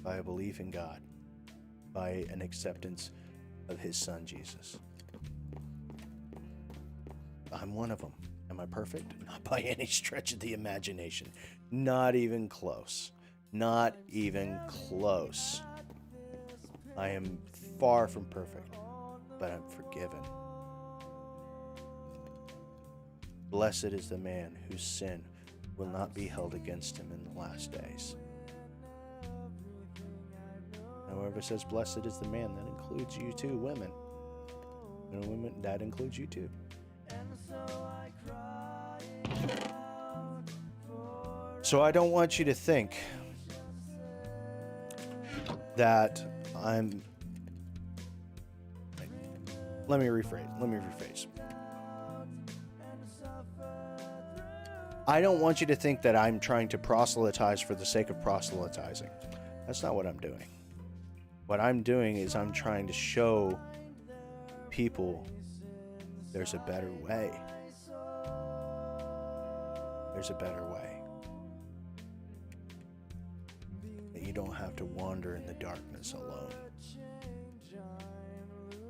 by a belief in God, by an acceptance of His Son, Jesus. I'm one of them. Am I perfect? Not by any stretch of the imagination. Not even close. Not even close. I am far from perfect, but I'm forgiven. Blessed is the man whose sin will not be held against him in the last days. And whoever says blessed is the man, that includes you too, women. And women, that includes you too. So I don't want you to think that let me rephrase. I don't want you to think that I'm trying to proselytize for the sake of proselytizing. That's not what I'm doing. What I'm doing is I'm trying to show people there's a better way. There's a better way. That you don't have to wander in the darkness alone.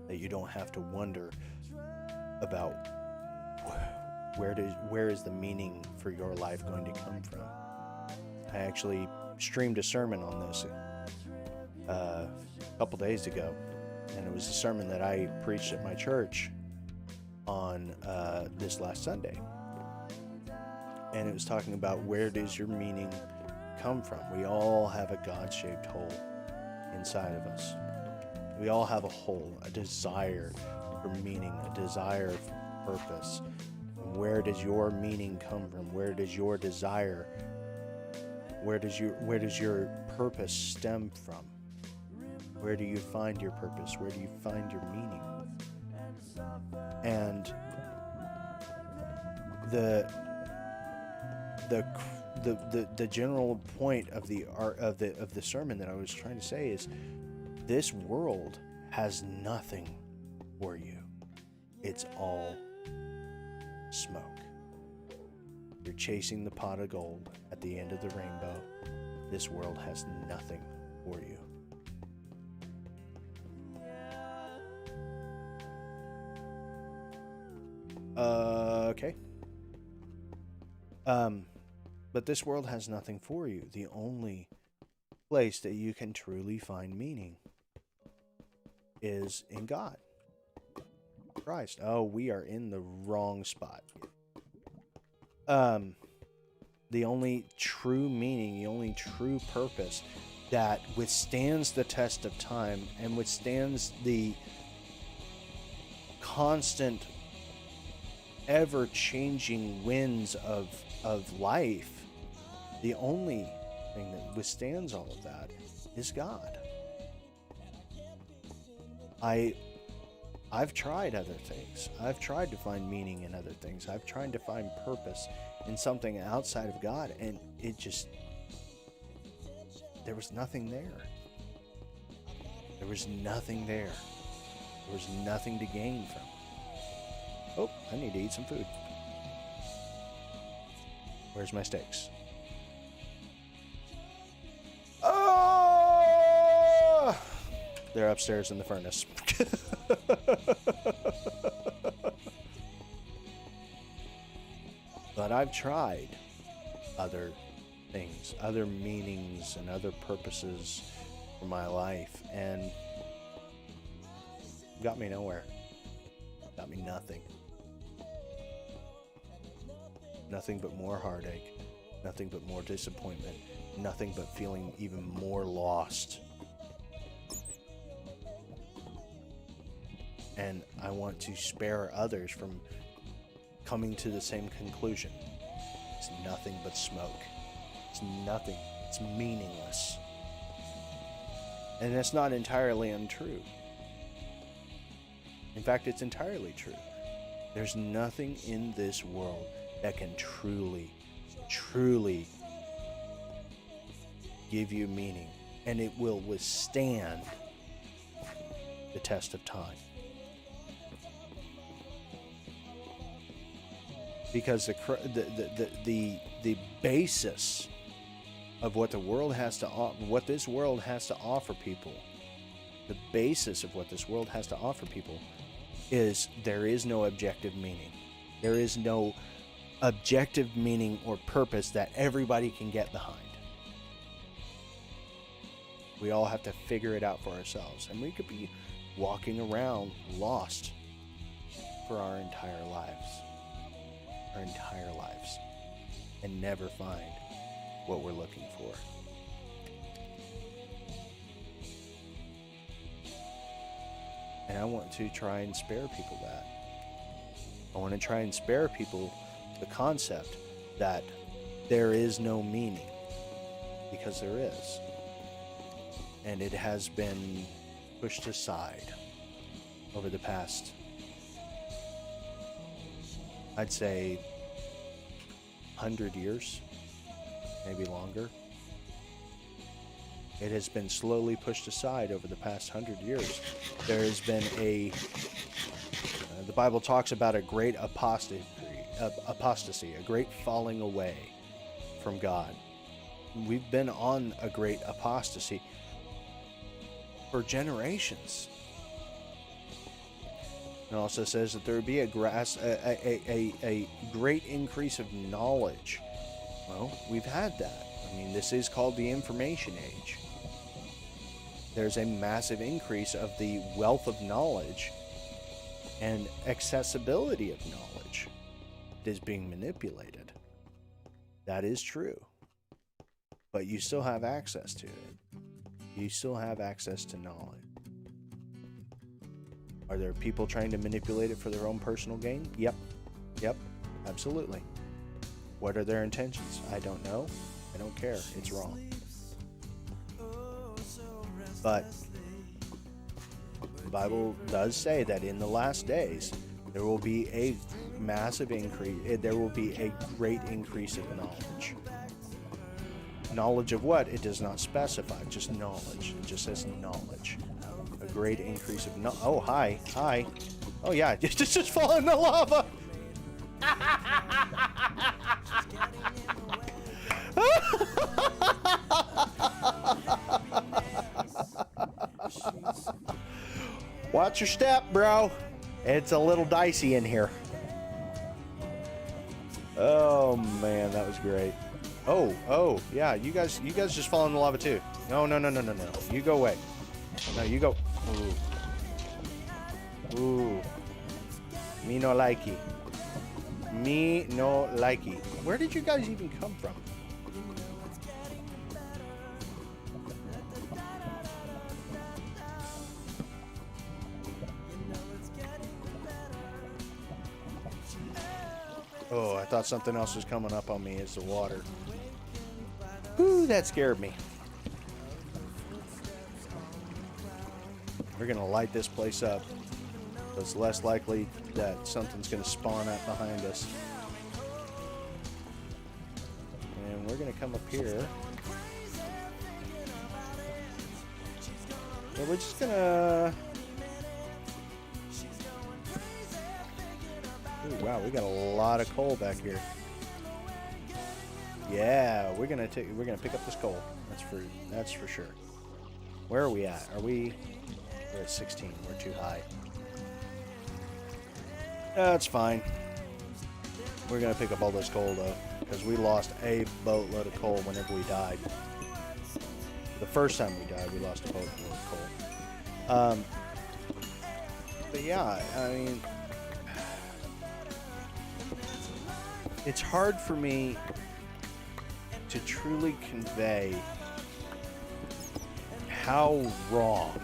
That you don't have to wonder about where is the meaning for your life going to come from? I actually streamed a sermon on this a couple days ago, and it was a sermon that I preached at my church on this last Sunday. And it was talking about, where does your meaning come from? We all have a God-shaped hole inside of us. We all have a hole, a desire for meaning, a desire for purpose. And where does your meaning come from? Where does your desire, where does your purpose stem from? Where do you find your purpose? Where do you find your meaning? And the general point of the sermon that I was trying to say is, this world has nothing for you. It's all smoke. You're chasing the pot of gold at the end of the rainbow. This world has nothing for you. Okay. But this world has nothing for you. The only place that you can truly find meaning is in God. Christ. Oh, we are in the wrong spot. The only true meaning, the only true purpose that withstands the test of time and withstands the constant, ever-changing winds of life, the only thing that withstands all of that is God. I've tried other things. I've tried to find meaning in other things. I've tried to find purpose in something outside of God, and there was nothing there. There was nothing there. There was nothing to gain from it. Oh, I need to eat some food. Where's my steaks? Oh! They're upstairs in the furnace. But I've tried other things, other meanings, and other purposes for my life, and got me nowhere. Got me nothing. Nothing but more heartache, nothing but more disappointment, nothing but feeling even more lost. And I want to spare others from coming to the same conclusion. It's nothing but smoke. It's nothing. It's meaningless. And that's not entirely untrue. In fact, it's entirely true. There's nothing in this world that can truly give you meaning, and it will withstand the test of time. Because the basis of what the world has to what this world has to offer people, the basis of what this world has to offer people is there is no objective meaning. There is no objective meaning or purpose that everybody can get behind. We all have to figure it out for ourselves, and we could be walking around lost for our entire lives, and never find what we're looking for. And I want to try and spare people that. I want to try and spare people the concept that there is no meaning, because there is. And it has been pushed aside over the past, I'd say, 100 years, maybe longer. It has been slowly pushed aside over the past 100 years. There has been the Bible talks about a great apostasy, a great falling away from God. We've been on a great apostasy for generations. It also says that there would be a great increase of knowledge. Well, we've had that. I mean, this is called the information age. There's a massive increase of the wealth of knowledge and accessibility of knowledge that is being manipulated. That is true. But you still have access to it. You still have access to knowledge. Are there people trying to manipulate it for their own personal gain? Yep. Yep. Absolutely. What are their intentions? I don't know. I don't care. It's wrong. But the Bible does say that in the last days, there will be a massive increase. There will be a great increase of knowledge. Knowledge of what? It does not specify. Just knowledge. It just says knowledge. A great increase of knowledge. Oh, hi. Hi. Oh, yeah. Just fall in the lava. Watch your step, bro. It's a little dicey in here. Oh man, that was great. Oh, yeah. You guys just fall in the lava too. No. You go away. No, you go. Ooh. Me no likey. Me no likey. Where did you guys even come from? Oh, I thought something else was coming up on me. It's the water. Ooh, that scared me. We're gonna light this place up. So it's less likely that something's gonna spawn out behind us. And we're gonna come up here. And we're just gonna... Ooh, wow, we got a lot of coal back here. Yeah, we're gonna pick up this coal. That's for sure. Where are we at? We're at 16. We're too high. That's fine. We're gonna pick up all this coal though, because we lost a boatload of coal whenever we died. The first time we died, we lost a boatload of coal. But yeah, I mean, it's hard for me to truly convey how wrong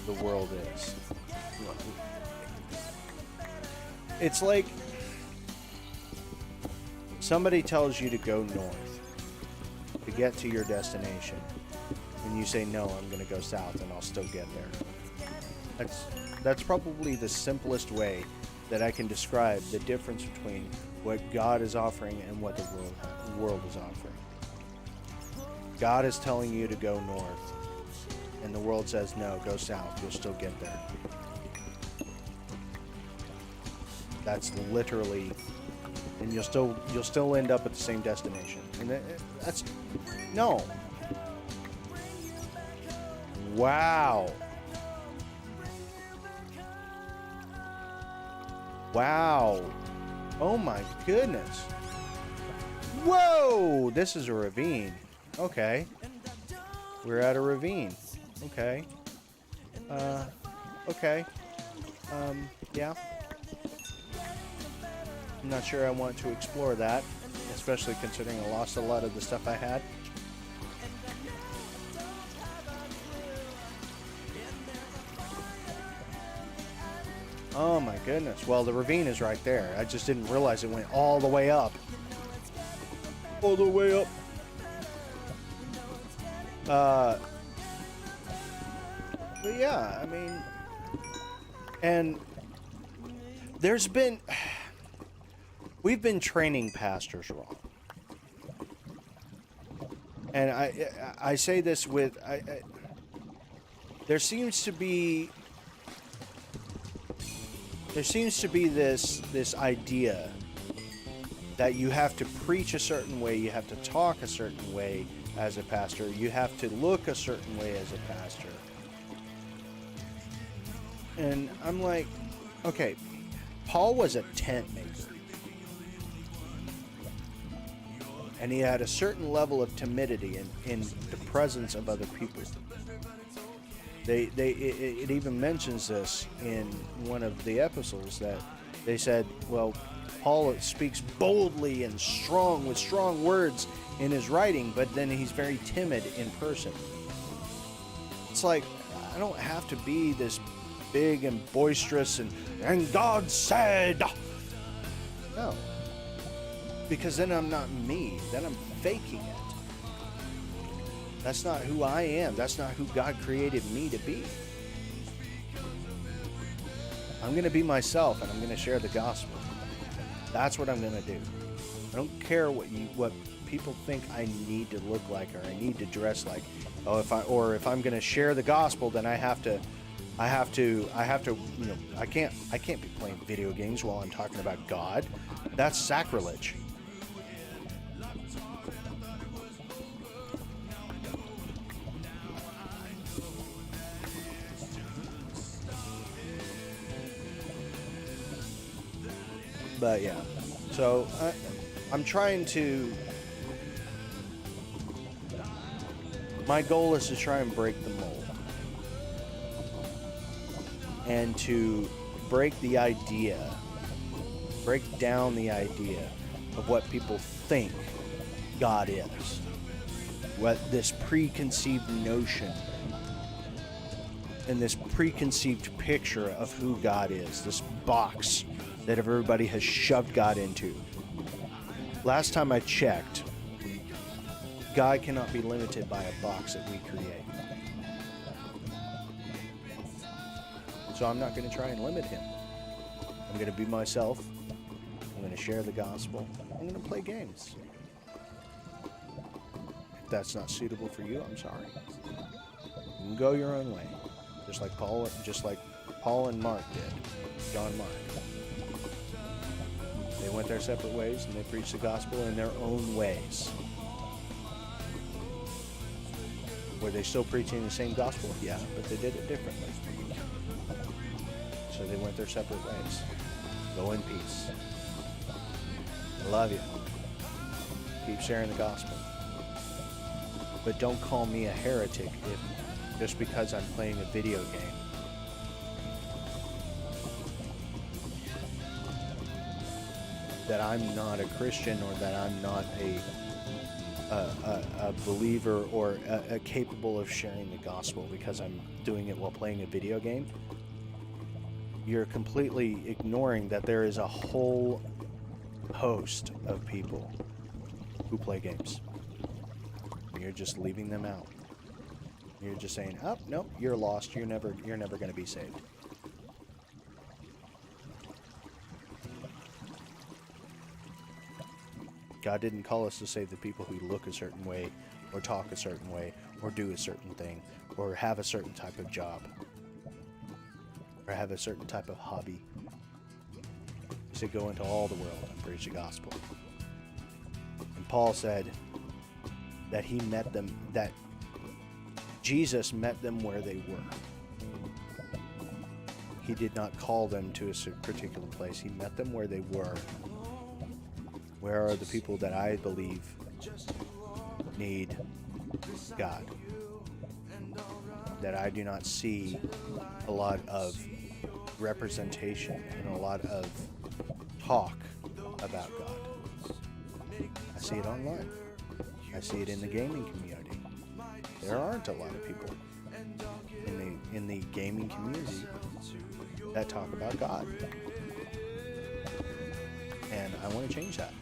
the world is. It's like somebody tells you to go north to get to your destination, and you say, no, I'm going to go south and I'll still get there. That's probably the simplest way that I can describe the difference between what God is offering and what the world is offering. God is telling you to go north, and the world says, no, go south, you'll still get there. That's literally, and you'll still end up at the same destination. And that's, no. Wow. Wow. Oh my goodness. Whoa! This is a ravine. Okay. We're at a ravine. Okay. Okay. Yeah. I'm not sure I want to explore that, especially considering I lost a lot of the stuff I had. Oh my goodness. Well, the ravine is right there. I just didn't realize it went all the way up. All the way up. But yeah, I mean, and we've been training pastors wrong. And I say this with, there seems to be this idea that you have to preach a certain way, you have to talk a certain way as a pastor, you have to look a certain way as a pastor. And I'm like, okay, Paul was a tent maker. And he had a certain level of timidity in the presence of other people. It even mentions this in one of the epistles that they said, well, Paul speaks boldly and with strong words in his writing, but then he's very timid in person. It's like, I don't have to be this big and boisterous and God said. No. Because then I'm not me. Then I'm faking it. That's not who I am. That's not who God created me to be. I'm going to be myself, and I'm going to share the gospel. That's what I'm going to do. I don't care what people think I need to look like or I need to dress like. Oh, if I'm going to share the gospel, then I have to, I can't be playing video games while I'm talking about God. That's sacrilege. But yeah, so I'm trying to, my goal is to try and break the mold and to break down the idea of what people think God is, what this preconceived notion and this preconceived picture of who God is, this box that everybody has shoved God into. Last time I checked, God cannot be limited by a box that we create. So I'm not going to try and limit him. I'm going to be myself. I'm going to share the gospel. I'm going to play games. If that's not suitable for you, I'm sorry. You can go your own way. Just like Paul and Mark did. John Mark. They went their separate ways and they preached the gospel in their own ways. Were they still preaching the same gospel? Yeah, but they did it differently. So they went their separate ways. Go in peace. I love you. Keep sharing the gospel. But don't call me a heretic just because I'm playing a video game. That I'm not a Christian or that I'm not a believer or capable of sharing the gospel because I'm doing it while playing a video game. You're completely ignoring that there is a whole host of people who play games. You're just leaving them out. You're just saying, "Oh, no, you're lost. You're never going to be saved." God didn't call us to save the people who look a certain way, or talk a certain way, or do a certain thing, or have a certain type of job, or have a certain type of hobby. He said, go into all the world and preach the gospel. And Paul said that that Jesus met them where they were. He did not call them to a particular place. He met them where they were. Where are the people that I believe need God? That I do not see a lot of representation and a lot of talk about God. I see it online. I see it in the gaming community. There aren't a lot of people in the gaming community that talk about God. And I want to change that.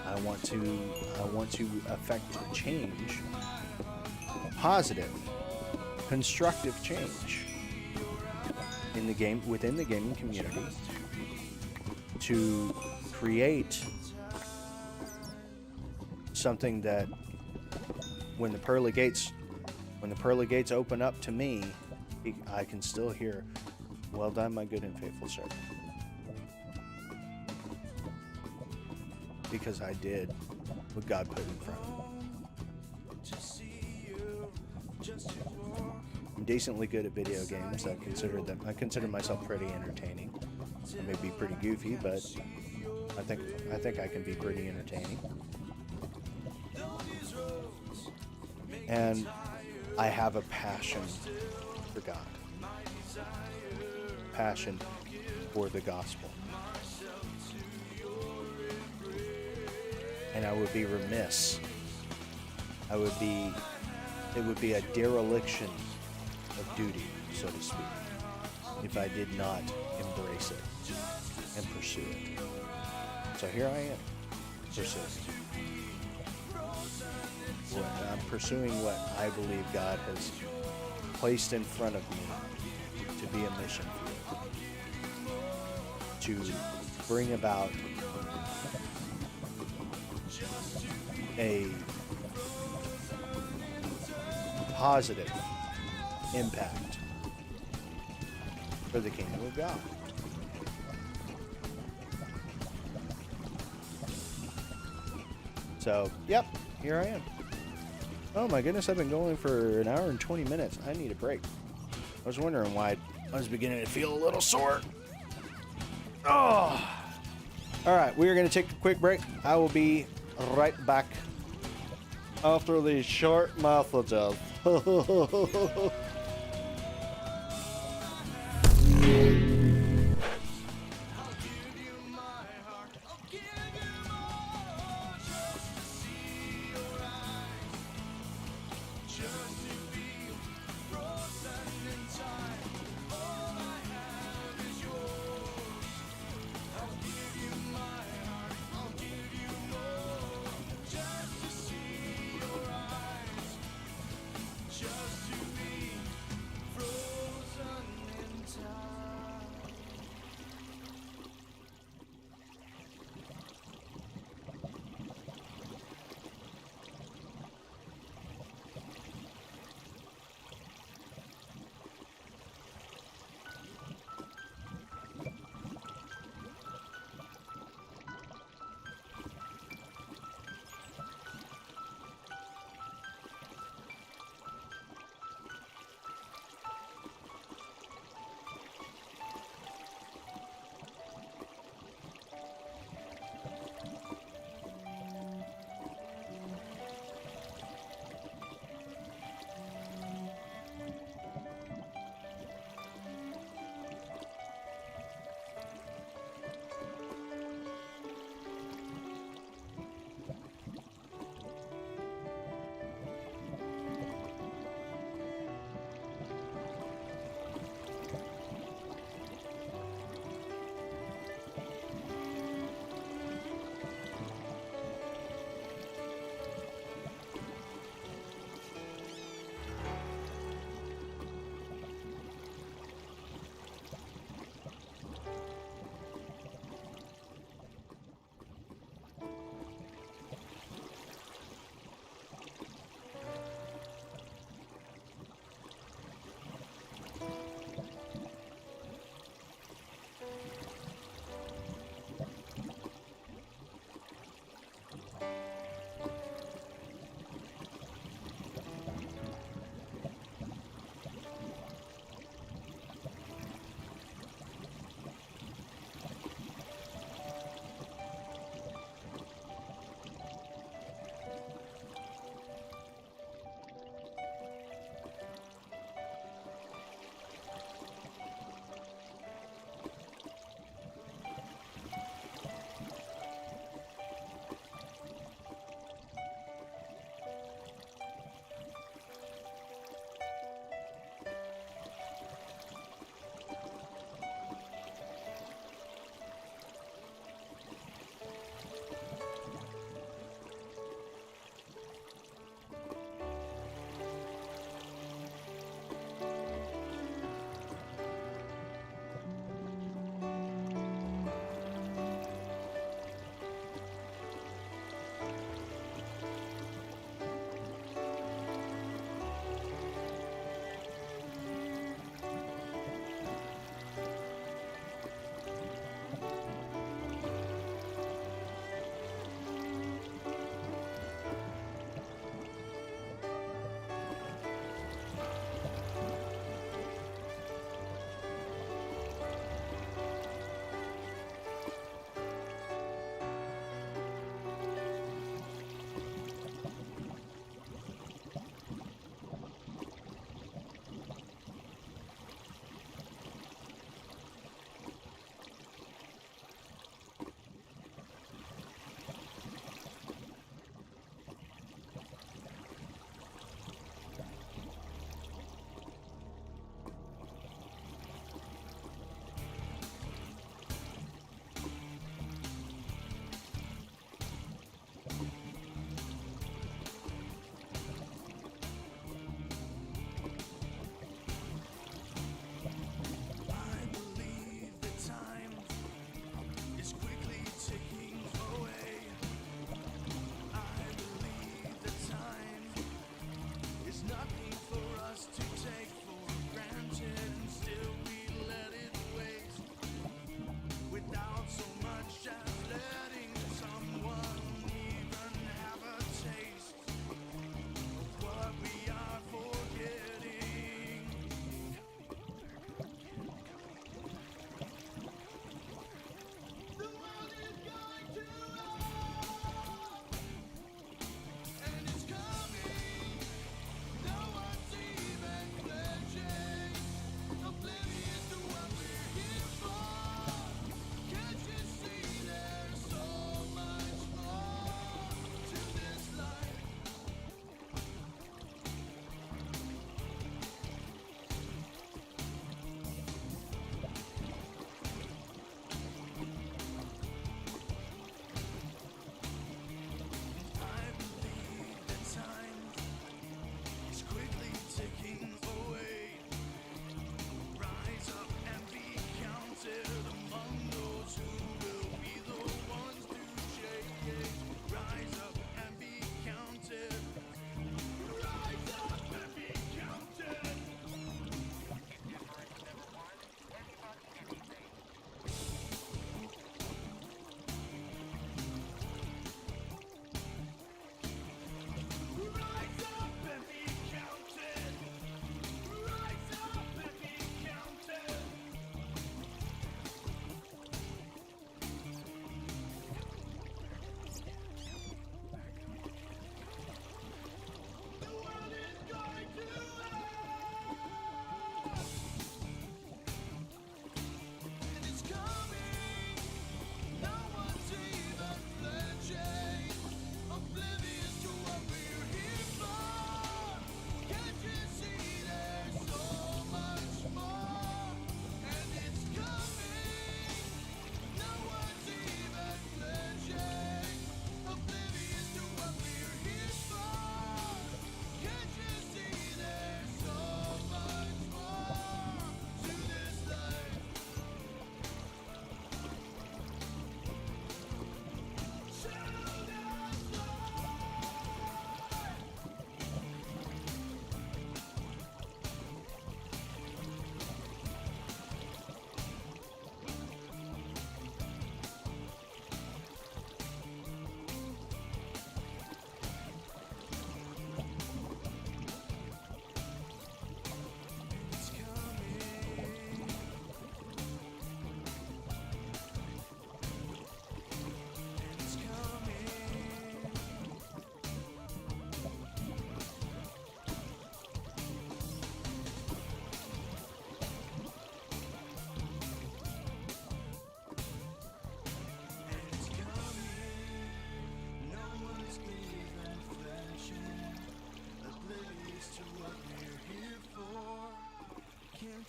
I want to affect change, positive, constructive change within the gaming community, to create something that when the pearly gates open up to me, I can still hear, "Well done, my good and faithful servant." Because I did what God put in front of me. I'm decently good at video games. I consider myself pretty entertaining. I may be pretty goofy, but I think I can be pretty entertaining. And I have a passion for God, passion for the gospel. And I would be remiss. It would be a dereliction of duty, so to speak, if I did not embrace it and pursue it. So here I am, pursuing. I'm pursuing what I believe God has placed in front of me to be a mission field, to bring about a positive impact for the kingdom of God. So, yep, here I am. Oh my goodness, I've been going for an hour and 20 minutes. I need a break. I was wondering why I was beginning to feel a little sore. Oh! All right, we are going to take a quick break. I will be right back after these short messages.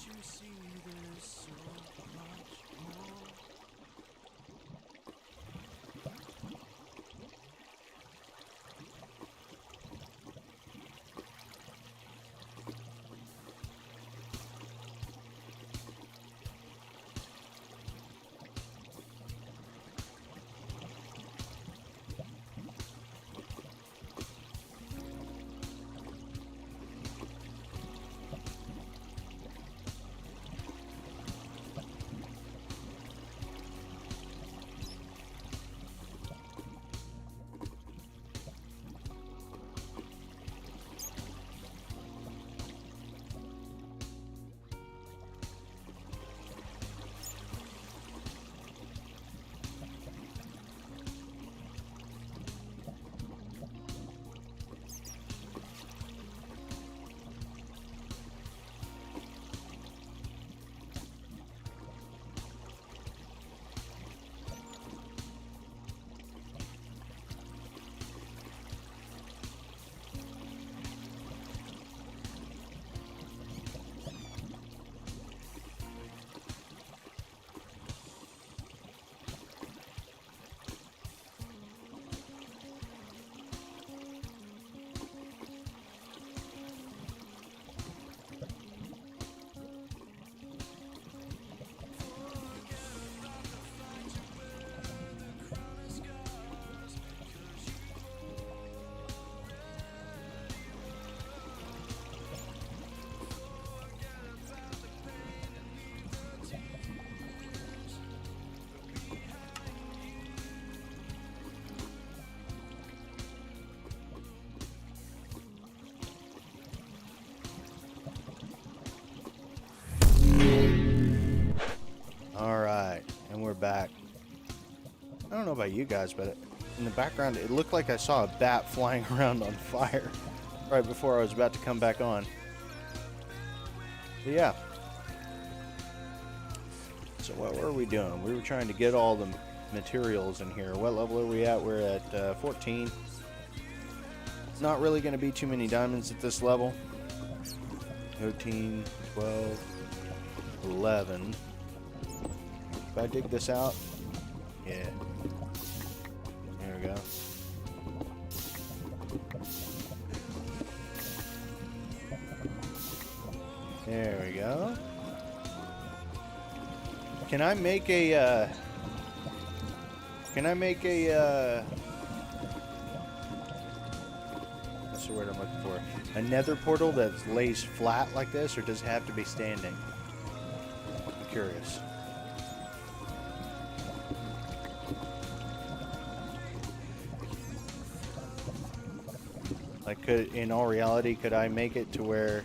you see there's so much more? Alright, and we're back. I don't know about you guys, but in the background it looked like I saw a bat flying around on fire right before I was about to come back on. But yeah. So what were we doing? We were trying to get all the materials in here. What level are we at? We're at 14. Not really going to be too many diamonds at this level. 13, 12, 11. If I dig this out, yeah. There we go. There we go. Can I make a, what's the word I'm looking for? A nether portal that lays flat like this, or does it have to be standing? I'm curious. Like, in all reality, could I make it to where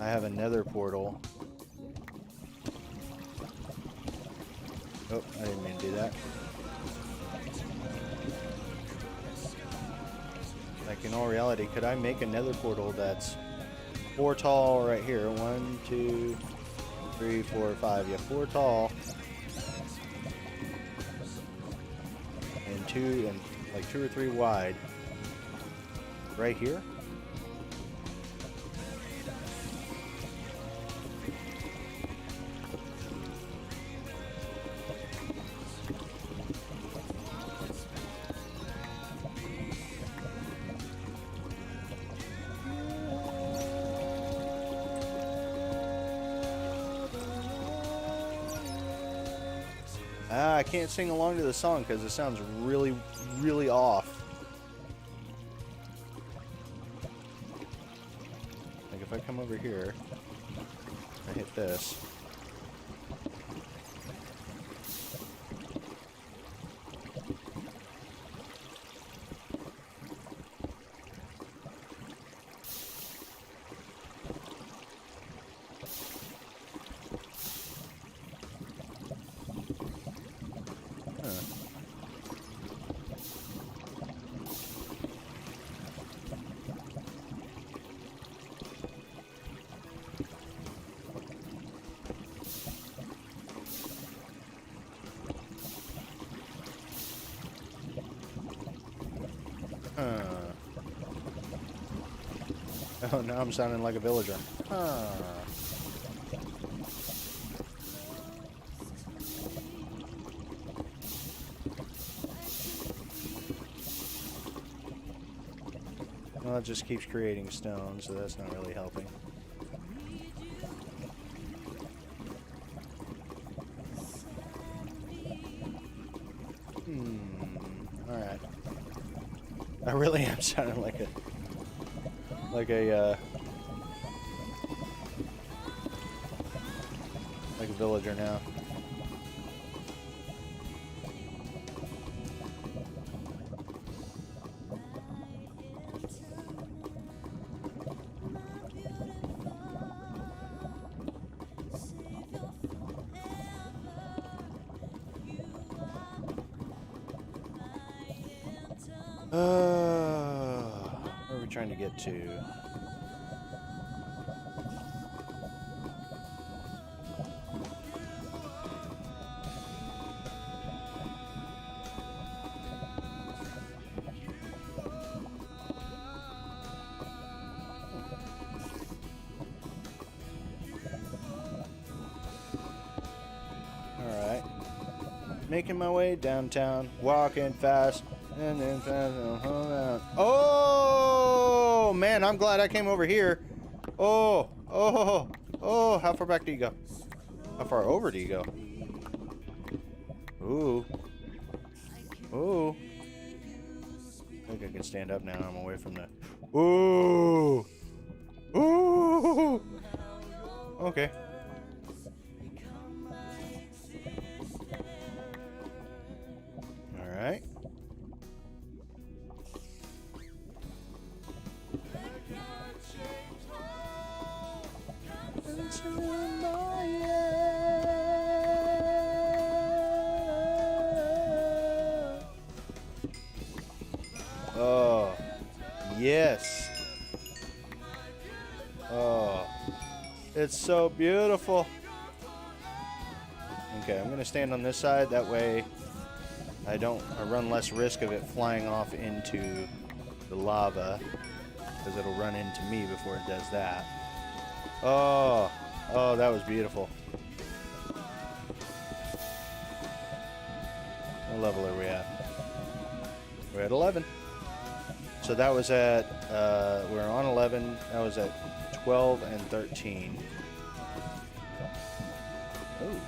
I have a nether portal? Oh, I didn't mean to do that. Like, in all reality, could I make a nether portal that's 4 tall right here? 1, 2, 3, 4, 5. Yeah, 4 tall. And 2 or 3 wide. Right here. I can't sing along to the song because it sounds really, really off. Like if I come over here, I hit this. Oh, now I'm sounding like a villager. Well, it just keeps creating stone, so that's not really helping. Alright. I really am sounding like a like a villager now. Where are we trying to get to? Alright. Making my way downtown, walking fast. And then oh man, I'm glad I came over here. Oh, how far back do you go? How far over do you go? Ooh. I think I can stand up now. I'm away from the. Ooh. Okay. All right. Oh, yes. Oh, it's so beautiful. Okay, I'm gonna stand on this side. That way, I run less risk of it flying off into the lava, because it'll run into me before it does that. Oh, that was beautiful. What level are we at? We're at 11. So that was at, we're on 11. That was at 12 and 13. Oh.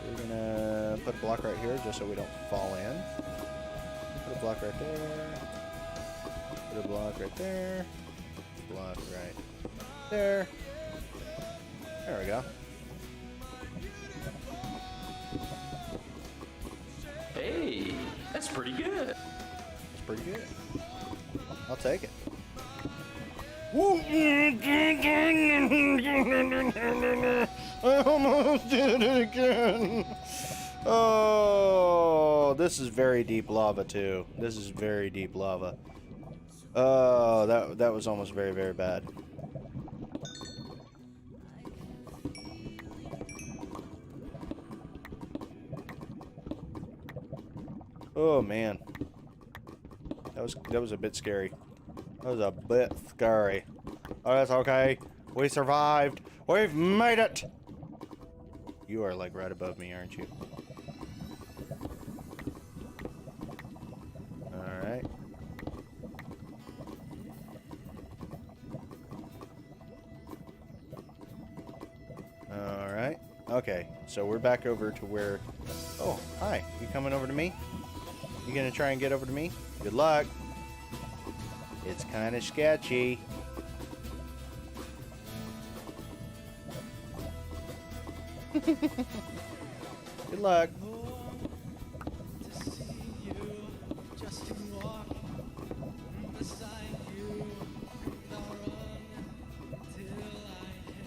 We're gonna put a block right here just so we don't fall in. Put a block right there. Put a block right there. Block right there. There we go. Hey, that's pretty good. That's pretty good. I'll take it. I almost did it again. Oh, this is very deep lava too. This is very deep lava. Oh, that was almost very, very bad. Oh man, that was a bit scary. That was a bit scary. Oh, that's okay. We survived. We've made it. You are like right above me, aren't you? All right. All right. Okay. So we're back over to where. Oh, hi. You coming over to me? You gonna try and get over to me? Good luck. It's kind of sketchy. Good luck.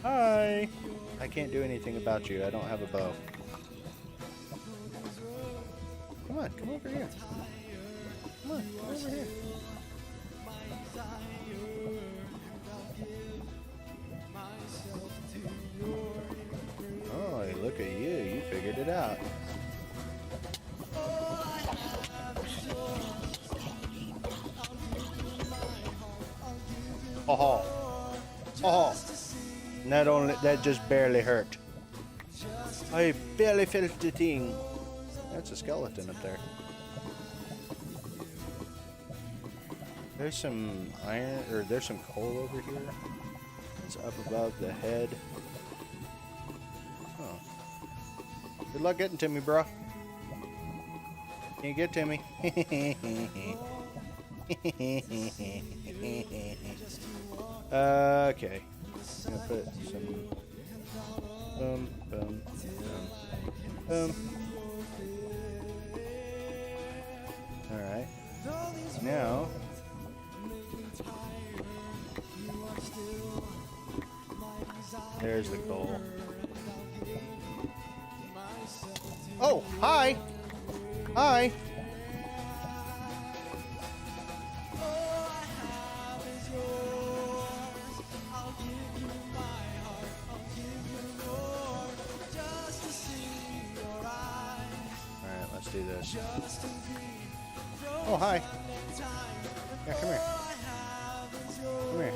Hi. I can't do anything about you. I don't have a bow. Come on, come over here. Come on, come over here. Oh, look at you. You figured it out. Oh, oh. That just barely hurt. I barely felt the thing. That's a skeleton up there. There's some iron, or there's some coal over here. It's up above the head. Oh. Good luck getting to me, bro. Can't get to me. Okay. I'm gonna put some boom, boom, boom, boom. Alright. Now there's the goal. Oh, hi! Hi! Alright, let's do this. Oh, hi. Yeah, come here. Come here.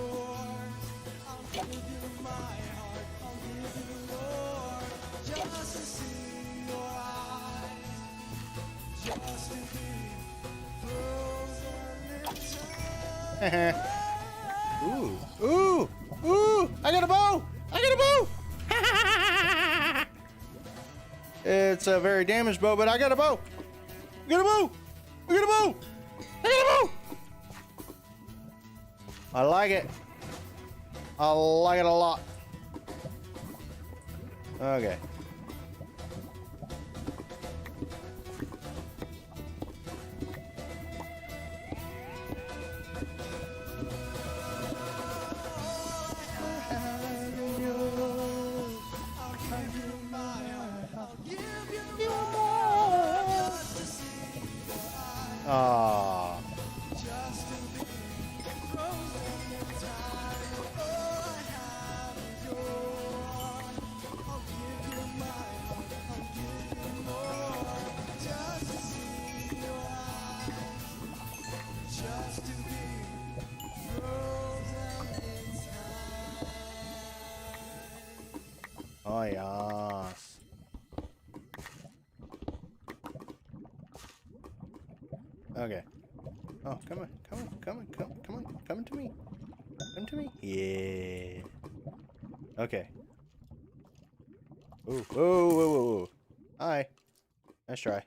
Ooh. Ooh. Ooh. I got a bow. I got a bow. It's a very damaged bow, but I got a bow. I got a bow. I got a bow. I got a bow. I like it. I like it a lot. Okay. Ah. Oh, yes. Okay. Oh, come on, come on, come on, come on, come to me. Come to me. Yeah. Okay. Ooh, whoa, whoa, whoa, whoa. Hi. Nice try.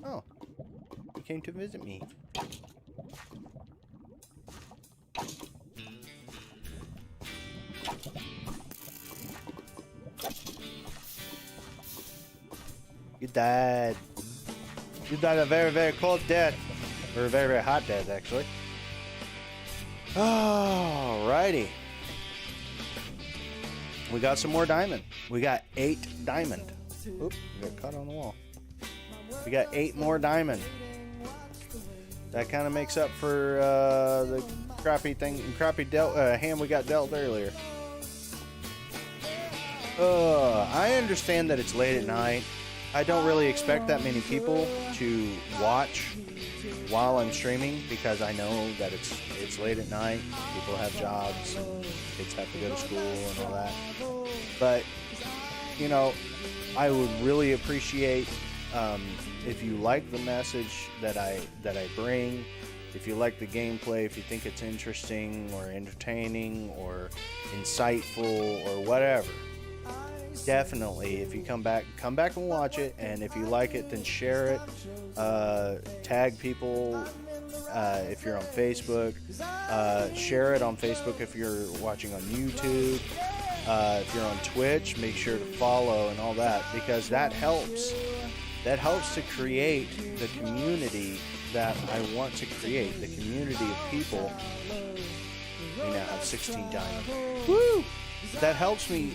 Oh. You came to visit me. You died. You died a very, very cold death. Or a very, very hot death, actually. Alrighty. We got some more diamond. We got 8 diamond. Oop, we got caught on the wall. We got 8 more diamond. That kind of makes up for the crappy hand we got dealt earlier. I understand that it's late at night. I don't really expect that many people to watch while I'm streaming because I know that it's late at night. People have jobs and kids have to go to school and all that. But you know, I would really appreciate if you like the message that I bring, if you like the gameplay, if you think it's interesting or entertaining or insightful or whatever. Definitely, if you come back and watch it, and if you like it, then share it. Tag people if you're on Facebook. Share it on Facebook if you're watching on YouTube. If you're on Twitch, make sure to follow and all that, because that helps. That helps to create the community that I want to create. The community of people. We now have 16 diamonds. Woo! That helps me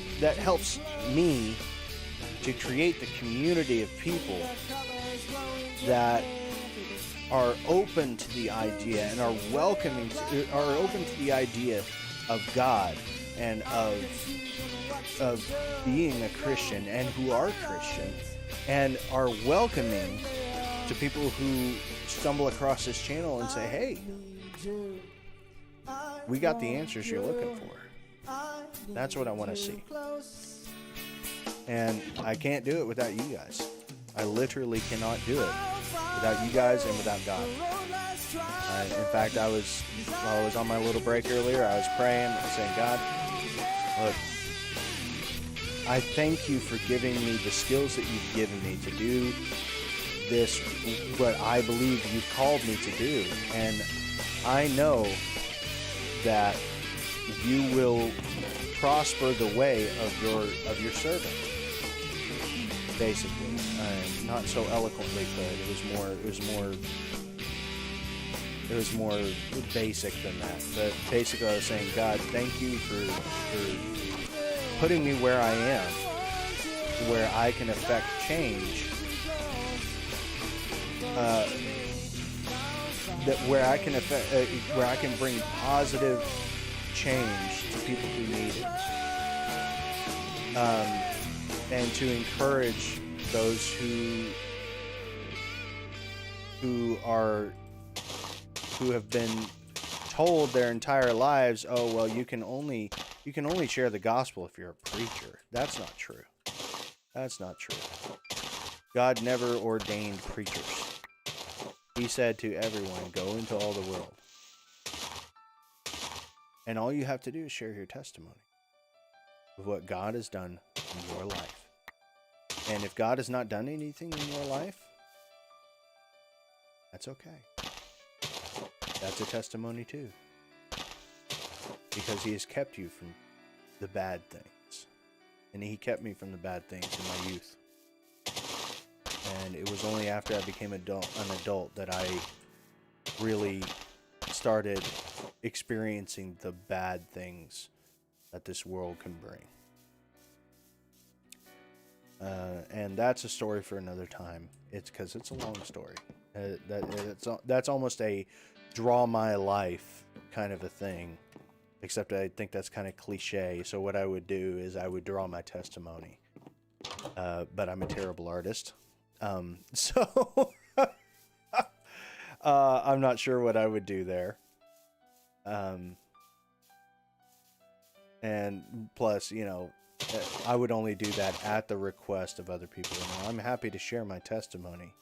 to create the community of people that are open to the idea and are open to the idea of God and of being a Christian, and who are Christian and are welcoming to people who stumble across this channel and say, hey, we got the answers you're looking for. That's what I want to see. And I can't do it without you guys. I literally cannot do it without you guys and without God. In fact, while I was on my little break earlier, I was praying and saying, God, look, I thank you for giving me the skills that you've given me to do this, what I believe you've called me to do. And I know that you will prosper the way of your servant. Basically, not so eloquently put. It was more basic than that. But basically, I was saying, God, thank you for putting me where I am, where I can affect change. Where I can bring positive change to people who need it, and to encourage those who have been told their entire lives, oh well, you can only share the gospel if you're a preacher. That's not true. That's not true. God never ordained preachers. He said to everyone, go into all the world. And all you have to do is share your testimony of what God has done in your life. And if God has not done anything in your life, that's okay. That's a testimony too. Because he has kept you from the bad things. And he kept me from the bad things in my youth. And it was only after I became an adult that I really started experiencing the bad things that this world can bring. And that's a story for another time. It's because it's a long story. That's almost a draw my life kind of a thing. Except I think that's kind of cliche. So what I would do is I would draw my testimony. But I'm a terrible artist. So I'm not sure what I would do there. And plus, I would only do that at the request of other people. I'm happy to share my testimony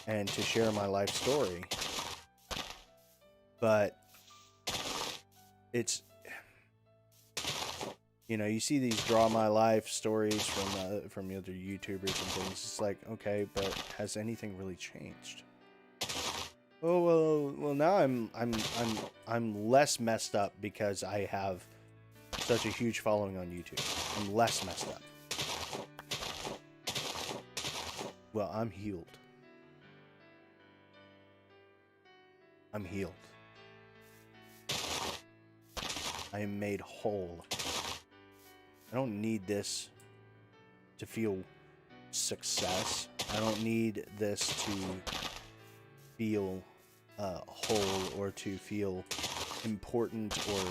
and to share my life story. But it's, you see these draw my life stories from other YouTubers and things. It's like, okay, but has anything really changed? Oh well, now I'm less messed up because I have such a huge following on YouTube. I'm less messed up. Well, I'm healed. I'm healed. I am made whole. I don't need this to feel success. I don't need this to feel whole or to feel important or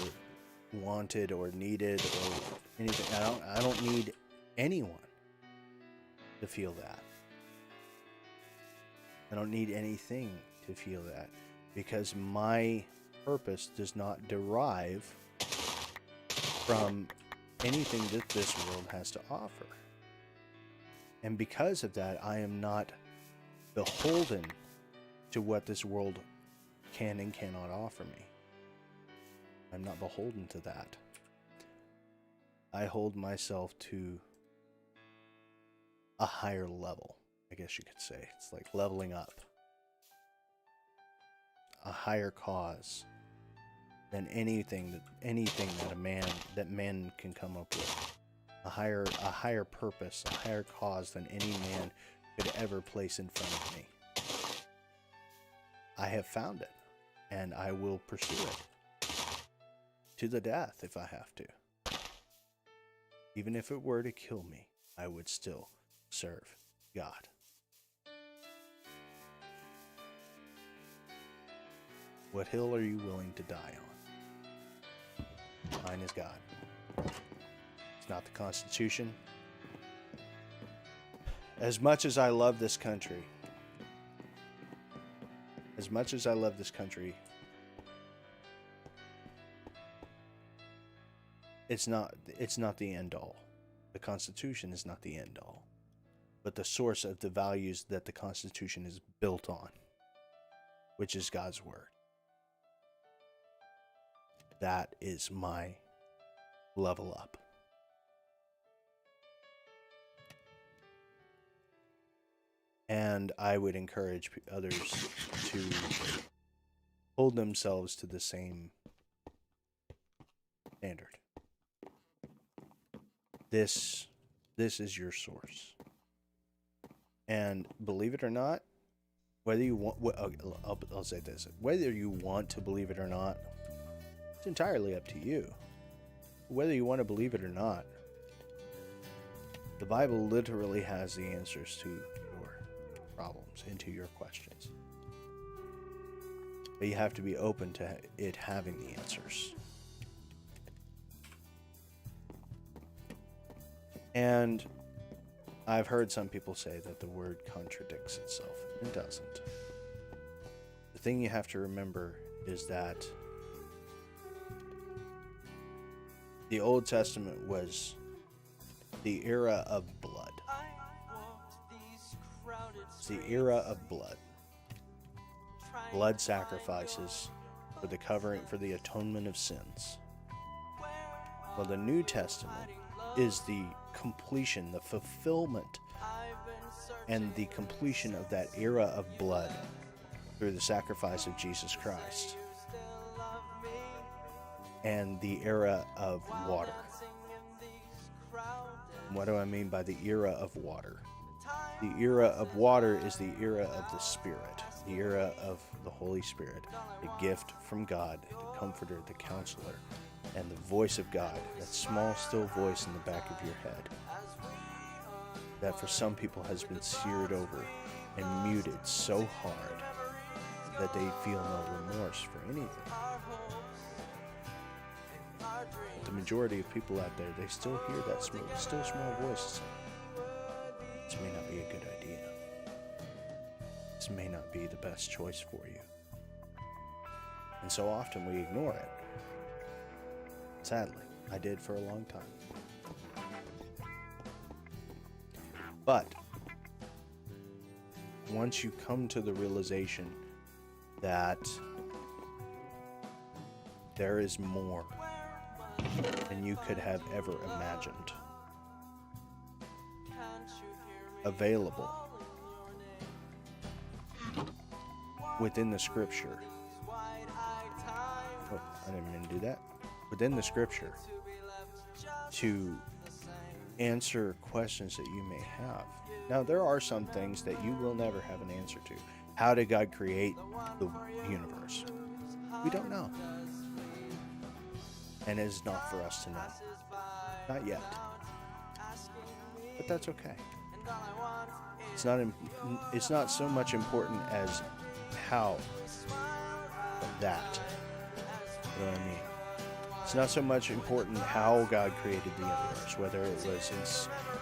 wanted or needed or anything. I don't need anyone to feel that. I don't need anything to feel that, because my purpose does not derive from anything that this world has to offer. And because of that, I am not beholden to what this world can and cannot offer me. I'm not beholden to that. I hold myself to a higher level, I guess you could say. It's like leveling up. A higher cause than anything that man can come up with. A higher purpose, a higher cause than any man could ever place in front of me. I have found it, and I will pursue it to the death if I have to. Even if it were to kill me, I would still serve God. What hill are you willing to die on? Mine is God. It's not the Constitution. As much as I love this country, it's not the end all. The Constitution is not the end all, but the source of the values that the Constitution is built on, which is God's Word. That is my level up. And I would encourage others to hold themselves to the same standard. This is your source. And believe it or not, whether you want, I'll say this, whether you want to believe it or not, it's entirely up to you. Whether you want to believe it or not, the Bible literally has the answers to your problems and to your questions. But you have to be open to it having the answers. And I've heard some people say that the word contradicts itself. It doesn't. The thing you have to remember is that the Old Testament was the era of blood. It's the era of blood. Blood sacrifices for the covering, for the atonement of sins. Well, the New Testament is the completion, the fulfillment, and the completion of that era of blood through the sacrifice of Jesus Christ. And the era of water. What do I mean by the era of water? The era of water is the era of the Spirit, the era of the Holy Spirit, the gift from God, the Comforter, the Counselor, and the voice of God, that small, still voice in the back of your head, that for some people has been seared over and muted so hard that they feel no remorse for anything. But the majority of people out there, they still hear that still small voice. This may not be a good idea. This may not be the best choice for you. And so often we ignore it. Sadly, I did for a long time. But once you come to the realization that there is more than you could have ever imagined available within the Scripture. Oh, I didn't mean to do that. Within the Scripture to answer questions that you may have. Now, there are some things that you will never have an answer to. How did God create the universe? We don't know. And it is not for us to know. Not yet. But that's okay. It's not so much important as how, but that. You know what I mean? It's not so much important how God created the universe, whether it was in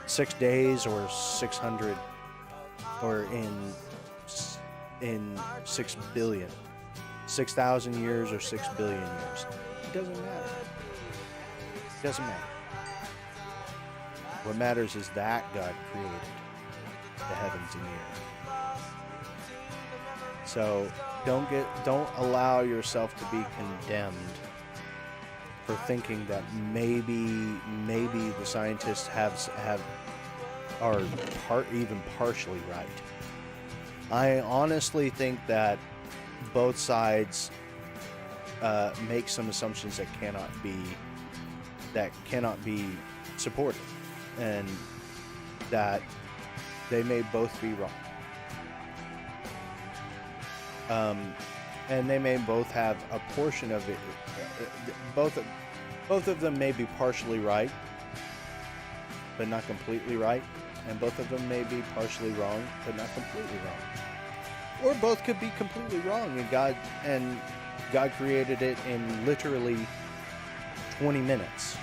6 days or 600 or in 6 billion, 6,000 years or 6 billion years. It doesn't matter. It doesn't matter. What matters is that God created the heavens and the earth. So don't allow yourself to be condemned for thinking that maybe the scientists are even partially right. I honestly think that both sides make some assumptions that cannot be supported, and that they may both be wrong. And they may both have a portion of it. Both of them may be partially right, but not completely right. And both of them may be partially wrong, but not completely wrong. Or both could be completely wrong, and God created it in literally 20 minutes.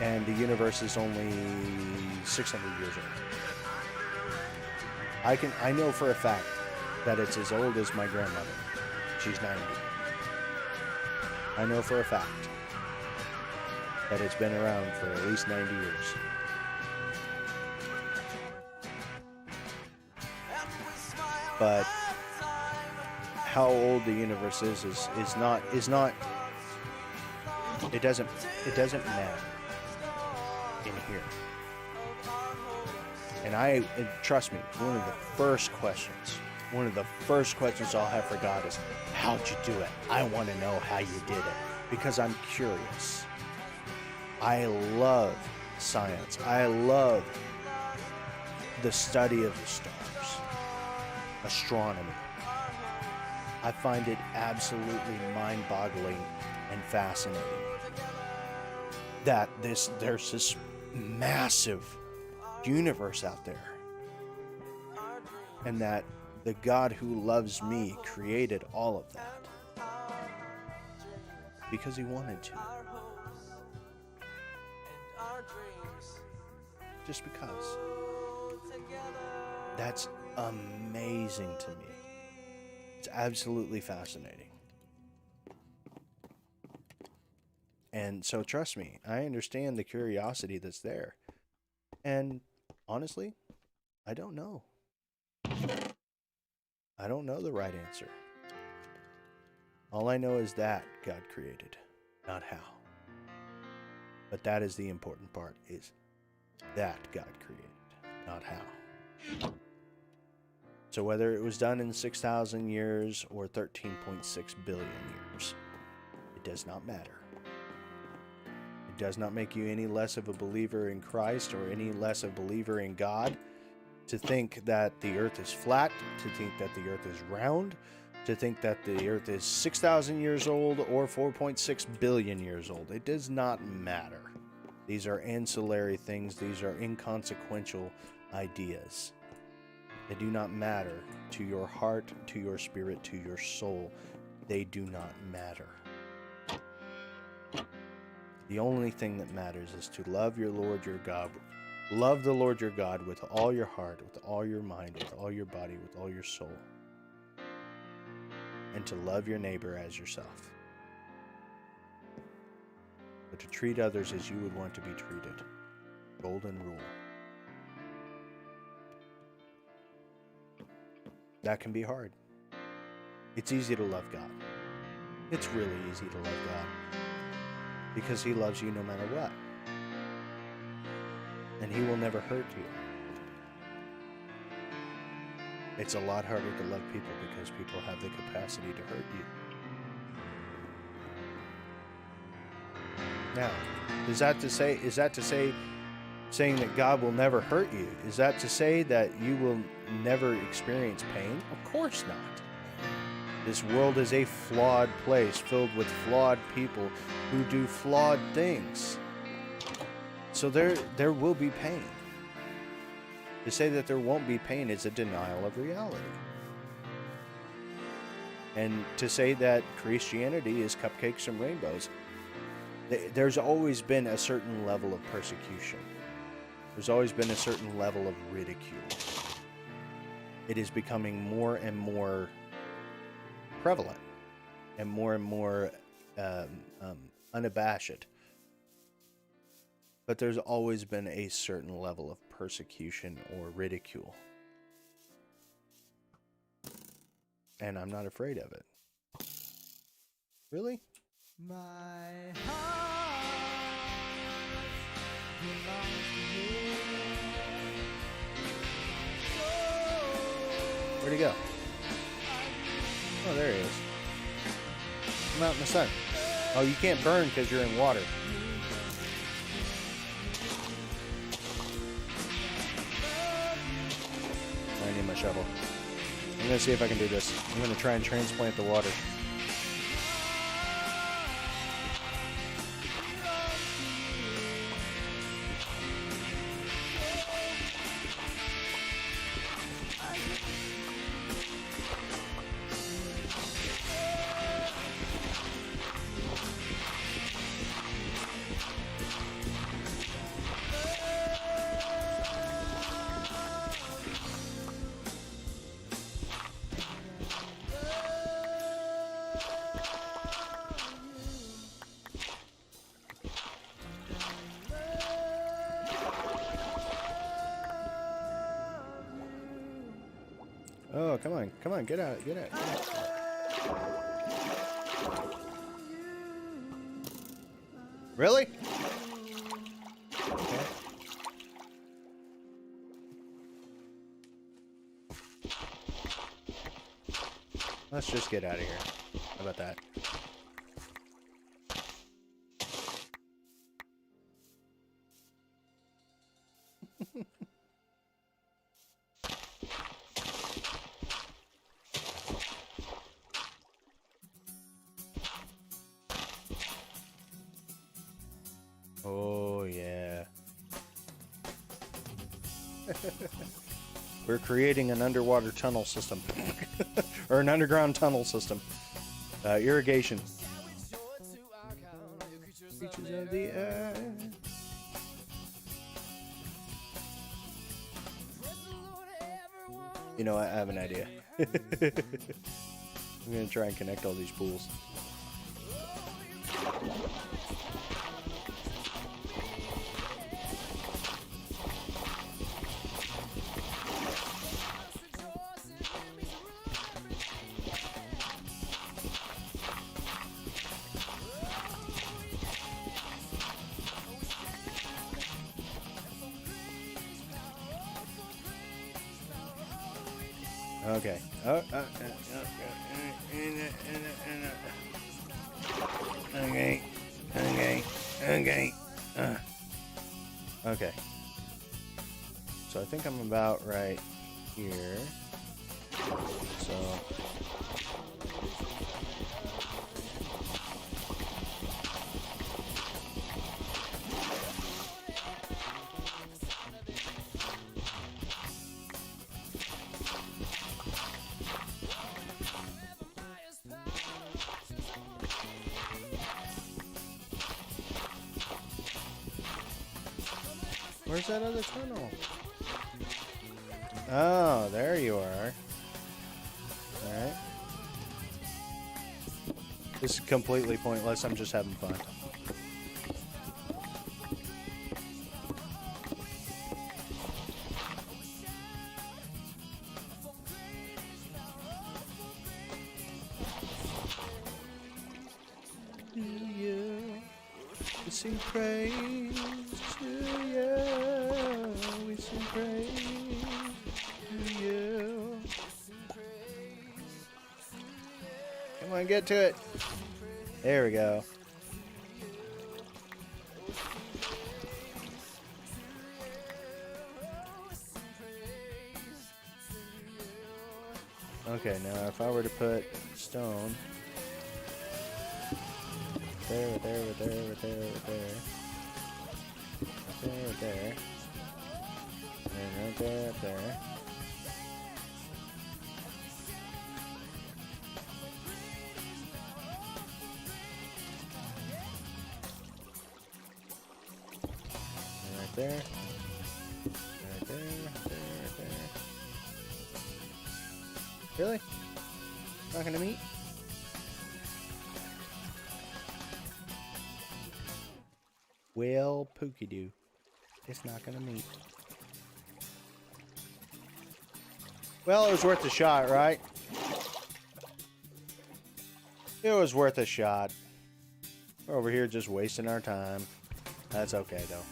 And the universe is only 600 years old. I know for a fact that it's as old as my grandmother. She's 90. I know for a fact. that it's been around for at least 90 years. But how old the universe is not it doesn't matter in here. And trust me, one of the first questions I'll have for God is, how'd you do it? I want to know how you did it, because I'm curious. I love science. I love the study of the stars, astronomy. I find it absolutely mind-boggling and fascinating that there's this massive universe out there, and that the God who loves me created all of that because he wanted to. Just because. That's amazing to me. It's absolutely fascinating. And so trust me, I understand the curiosity that's there. And honestly, I don't know. I don't know the right answer. All I know is that God created, not how. But that is the important part, is that God created, not how. So whether it was done in 6,000 years or 13.6 billion years, it does not matter. It does not make you any less of a believer in Christ or any less of a believer in God to think that the earth is flat, to think that the earth is round, to think that the earth is 6,000 years old or 4.6 billion years old. It does not matter. These are ancillary things. These are inconsequential ideas. They do not matter to your heart, to your spirit, to your soul. They do not matter. The only thing that matters is to love your Lord your God. Love the Lord your God with all your heart, with all your mind, with all your body, with all your soul. And to love your neighbor as yourself. But to treat others as you would want to be treated. Golden rule. That can be hard. It's easy to love God. It's really easy to love God. Because he loves you no matter what. And he will never hurt you. It's a lot harder to love people because people have the capacity to hurt you. Now, is that to say saying that God will never hurt you? Is that to say that you will never experience pain? Of course not. This world is a flawed place filled with flawed people who do flawed things. So there will be pain. To say that there won't be pain is a denial of reality. And to say that Christianity is cupcakes and rainbows, there's always been a certain level of persecution. There's always been a certain level of ridicule. It is becoming more and more prevalent and more unabashed. But there's always been a certain level of persecution or ridicule. And I'm not afraid of it. Really? My heart belongs to you. Where'd he go? Oh, there he is. Come out in the sun. Oh, you can't burn because you're in water. I need my shovel. I'm going to see if I can do this. I'm going to try and transplant the water. Oh, come on. Come on. Get out. Get out. Get out. Really? Okay. Let's just get out of here. How about that? Oh, yeah. We're creating an underwater tunnel system. Or an underground tunnel system. Irrigation. Creatures of the earth. You know, I have an idea. I'm gonna try and connect all these pools. Okay. Okay. Okay. Okay. Okay. So I think I'm about right here. So. Where's that other tunnel? Oh, there you are. Alright. This is completely pointless. I'm just having fun. To you, we sing praise to you. We sing praise to you. Come on, get to it. There we go. Okay, now if I were to put stone there, right there, right there, right there, right there, right there, right there, and right there, right there. And right there, right there, right there, right there. Really? Not gonna meet? Well, Pookie Doo. It's not gonna meet. Well, it was worth a shot, right? It was worth a shot. We're over here just wasting our time. That's okay, though.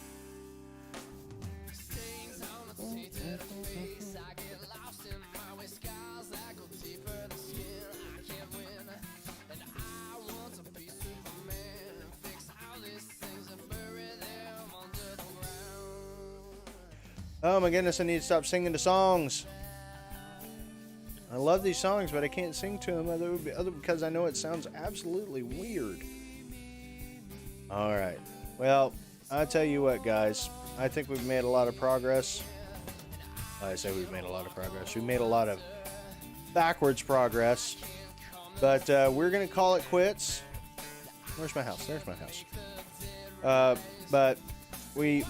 Oh my goodness, I need to stop singing the songs. I love these songs, but I can't sing to them because I know it sounds absolutely weird. Alright. Well, I'll tell you what, guys. I think we've made a lot of progress. I say we've made a lot of progress. We've made a lot of backwards progress. But we're going to call it quits. Where's my house? There's my house. But we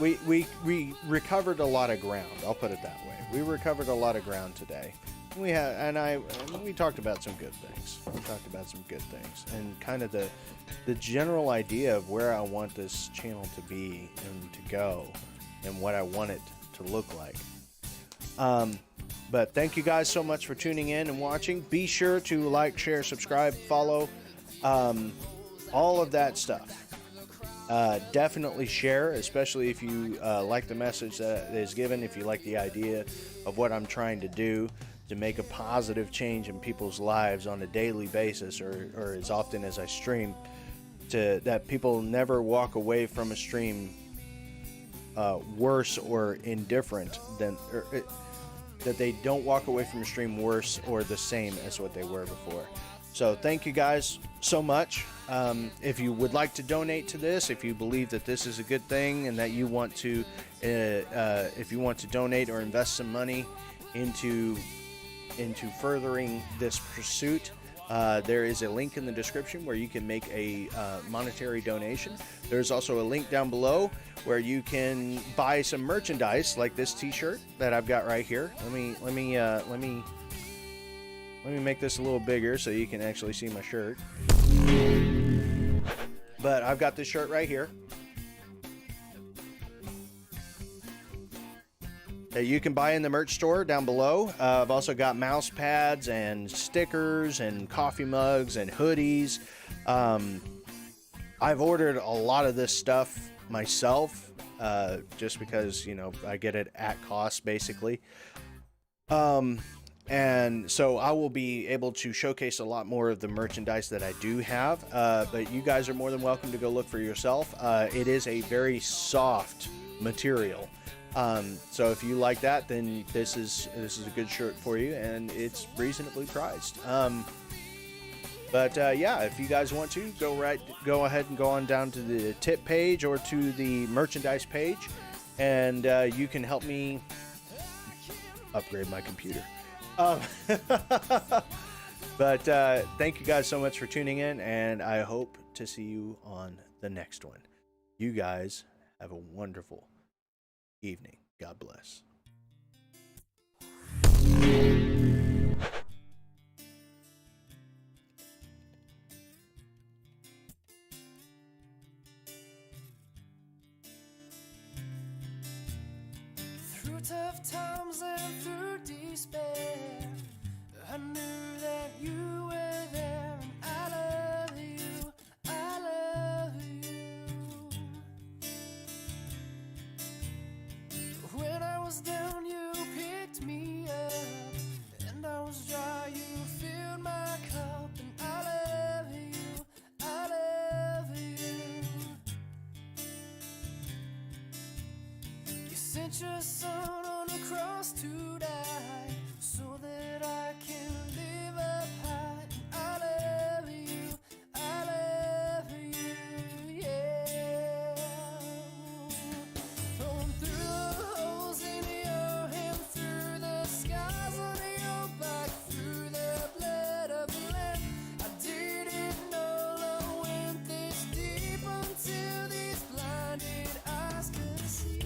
recovered a lot of ground. I'll put it that way. We recovered a lot of ground today. We talked about some good things. We talked about some good things and kind of the general idea of where I want this channel to be and to go and what I want it to look like. But thank you guys so much for tuning in and watching. Be sure to like, share, subscribe, follow, all of that stuff. Definitely share, especially if you like the message that is given, if you like the idea of what I'm trying to do to make a positive change in people's lives on a daily basis, or as often as I stream, to that people never walk away from a stream worse or indifferent than, that they don't walk away from a stream worse or the same as what they were before. So thank you guys so much. If you would like to donate to this, if you believe that this is a good thing and that you want to, if you want to donate or invest some money into furthering this pursuit, there is a link in the description where you can make a monetary donation. There's also a link down below where you can buy some merchandise like this T-shirt that I've got right here. Let me make this a little bigger so you can actually see my shirt. But I've got this shirt right here that you can buy in the merch store down below. I've also got mouse pads and stickers and coffee mugs and hoodies. I've ordered a lot of this stuff myself, just because, you know, I get it at cost basically. And so I will be able to showcase a lot more of the merchandise that I do have, but you guys are more than welcome to go look for yourself. It is a very soft material. So if you like that, then this is a good shirt for you, and it's reasonably priced. But yeah, if you guys want to go ahead and go on down to the tip page or to the merchandise page, and you can help me upgrade my computer. But thank you guys so much for tuning in, and I hope to see you on the next one. You guys have a wonderful evening. God bless. Through tough times and through despair, I knew that you were there, and I love you, I love you. When I was down, you picked me up, and I was dry, you filled my cup, and I love you, I love you. You sent your son on a cross to die, so that I can live up high. And I love you, I love you, yeah. Going through the holes in your hand, through the scars on your back, through the blood of the Lamb. I didn't know love went this deep until these blinded eyes could see.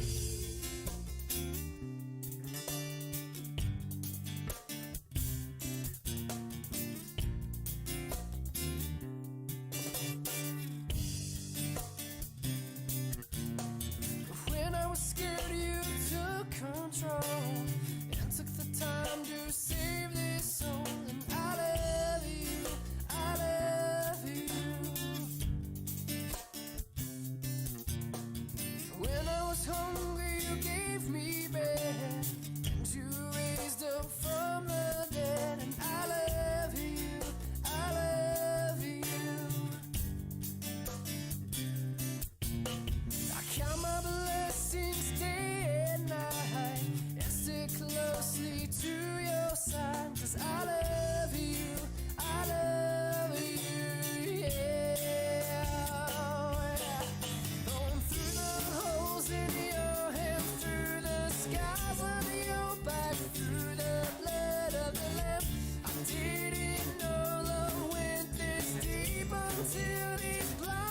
When I was scared, you took control and took the time to save this soul. And I love you, I love you. When I was hungry, you gave me bread, and you raised up from the dead. And I love you, I love you. I count my blessings day and night, and stick closely to your side, 'cause I love you, I love you, yeah. Going through the holes in your hand, through the scars on your back, through the blood of the Lamb. I didn't know love went this deep until these blind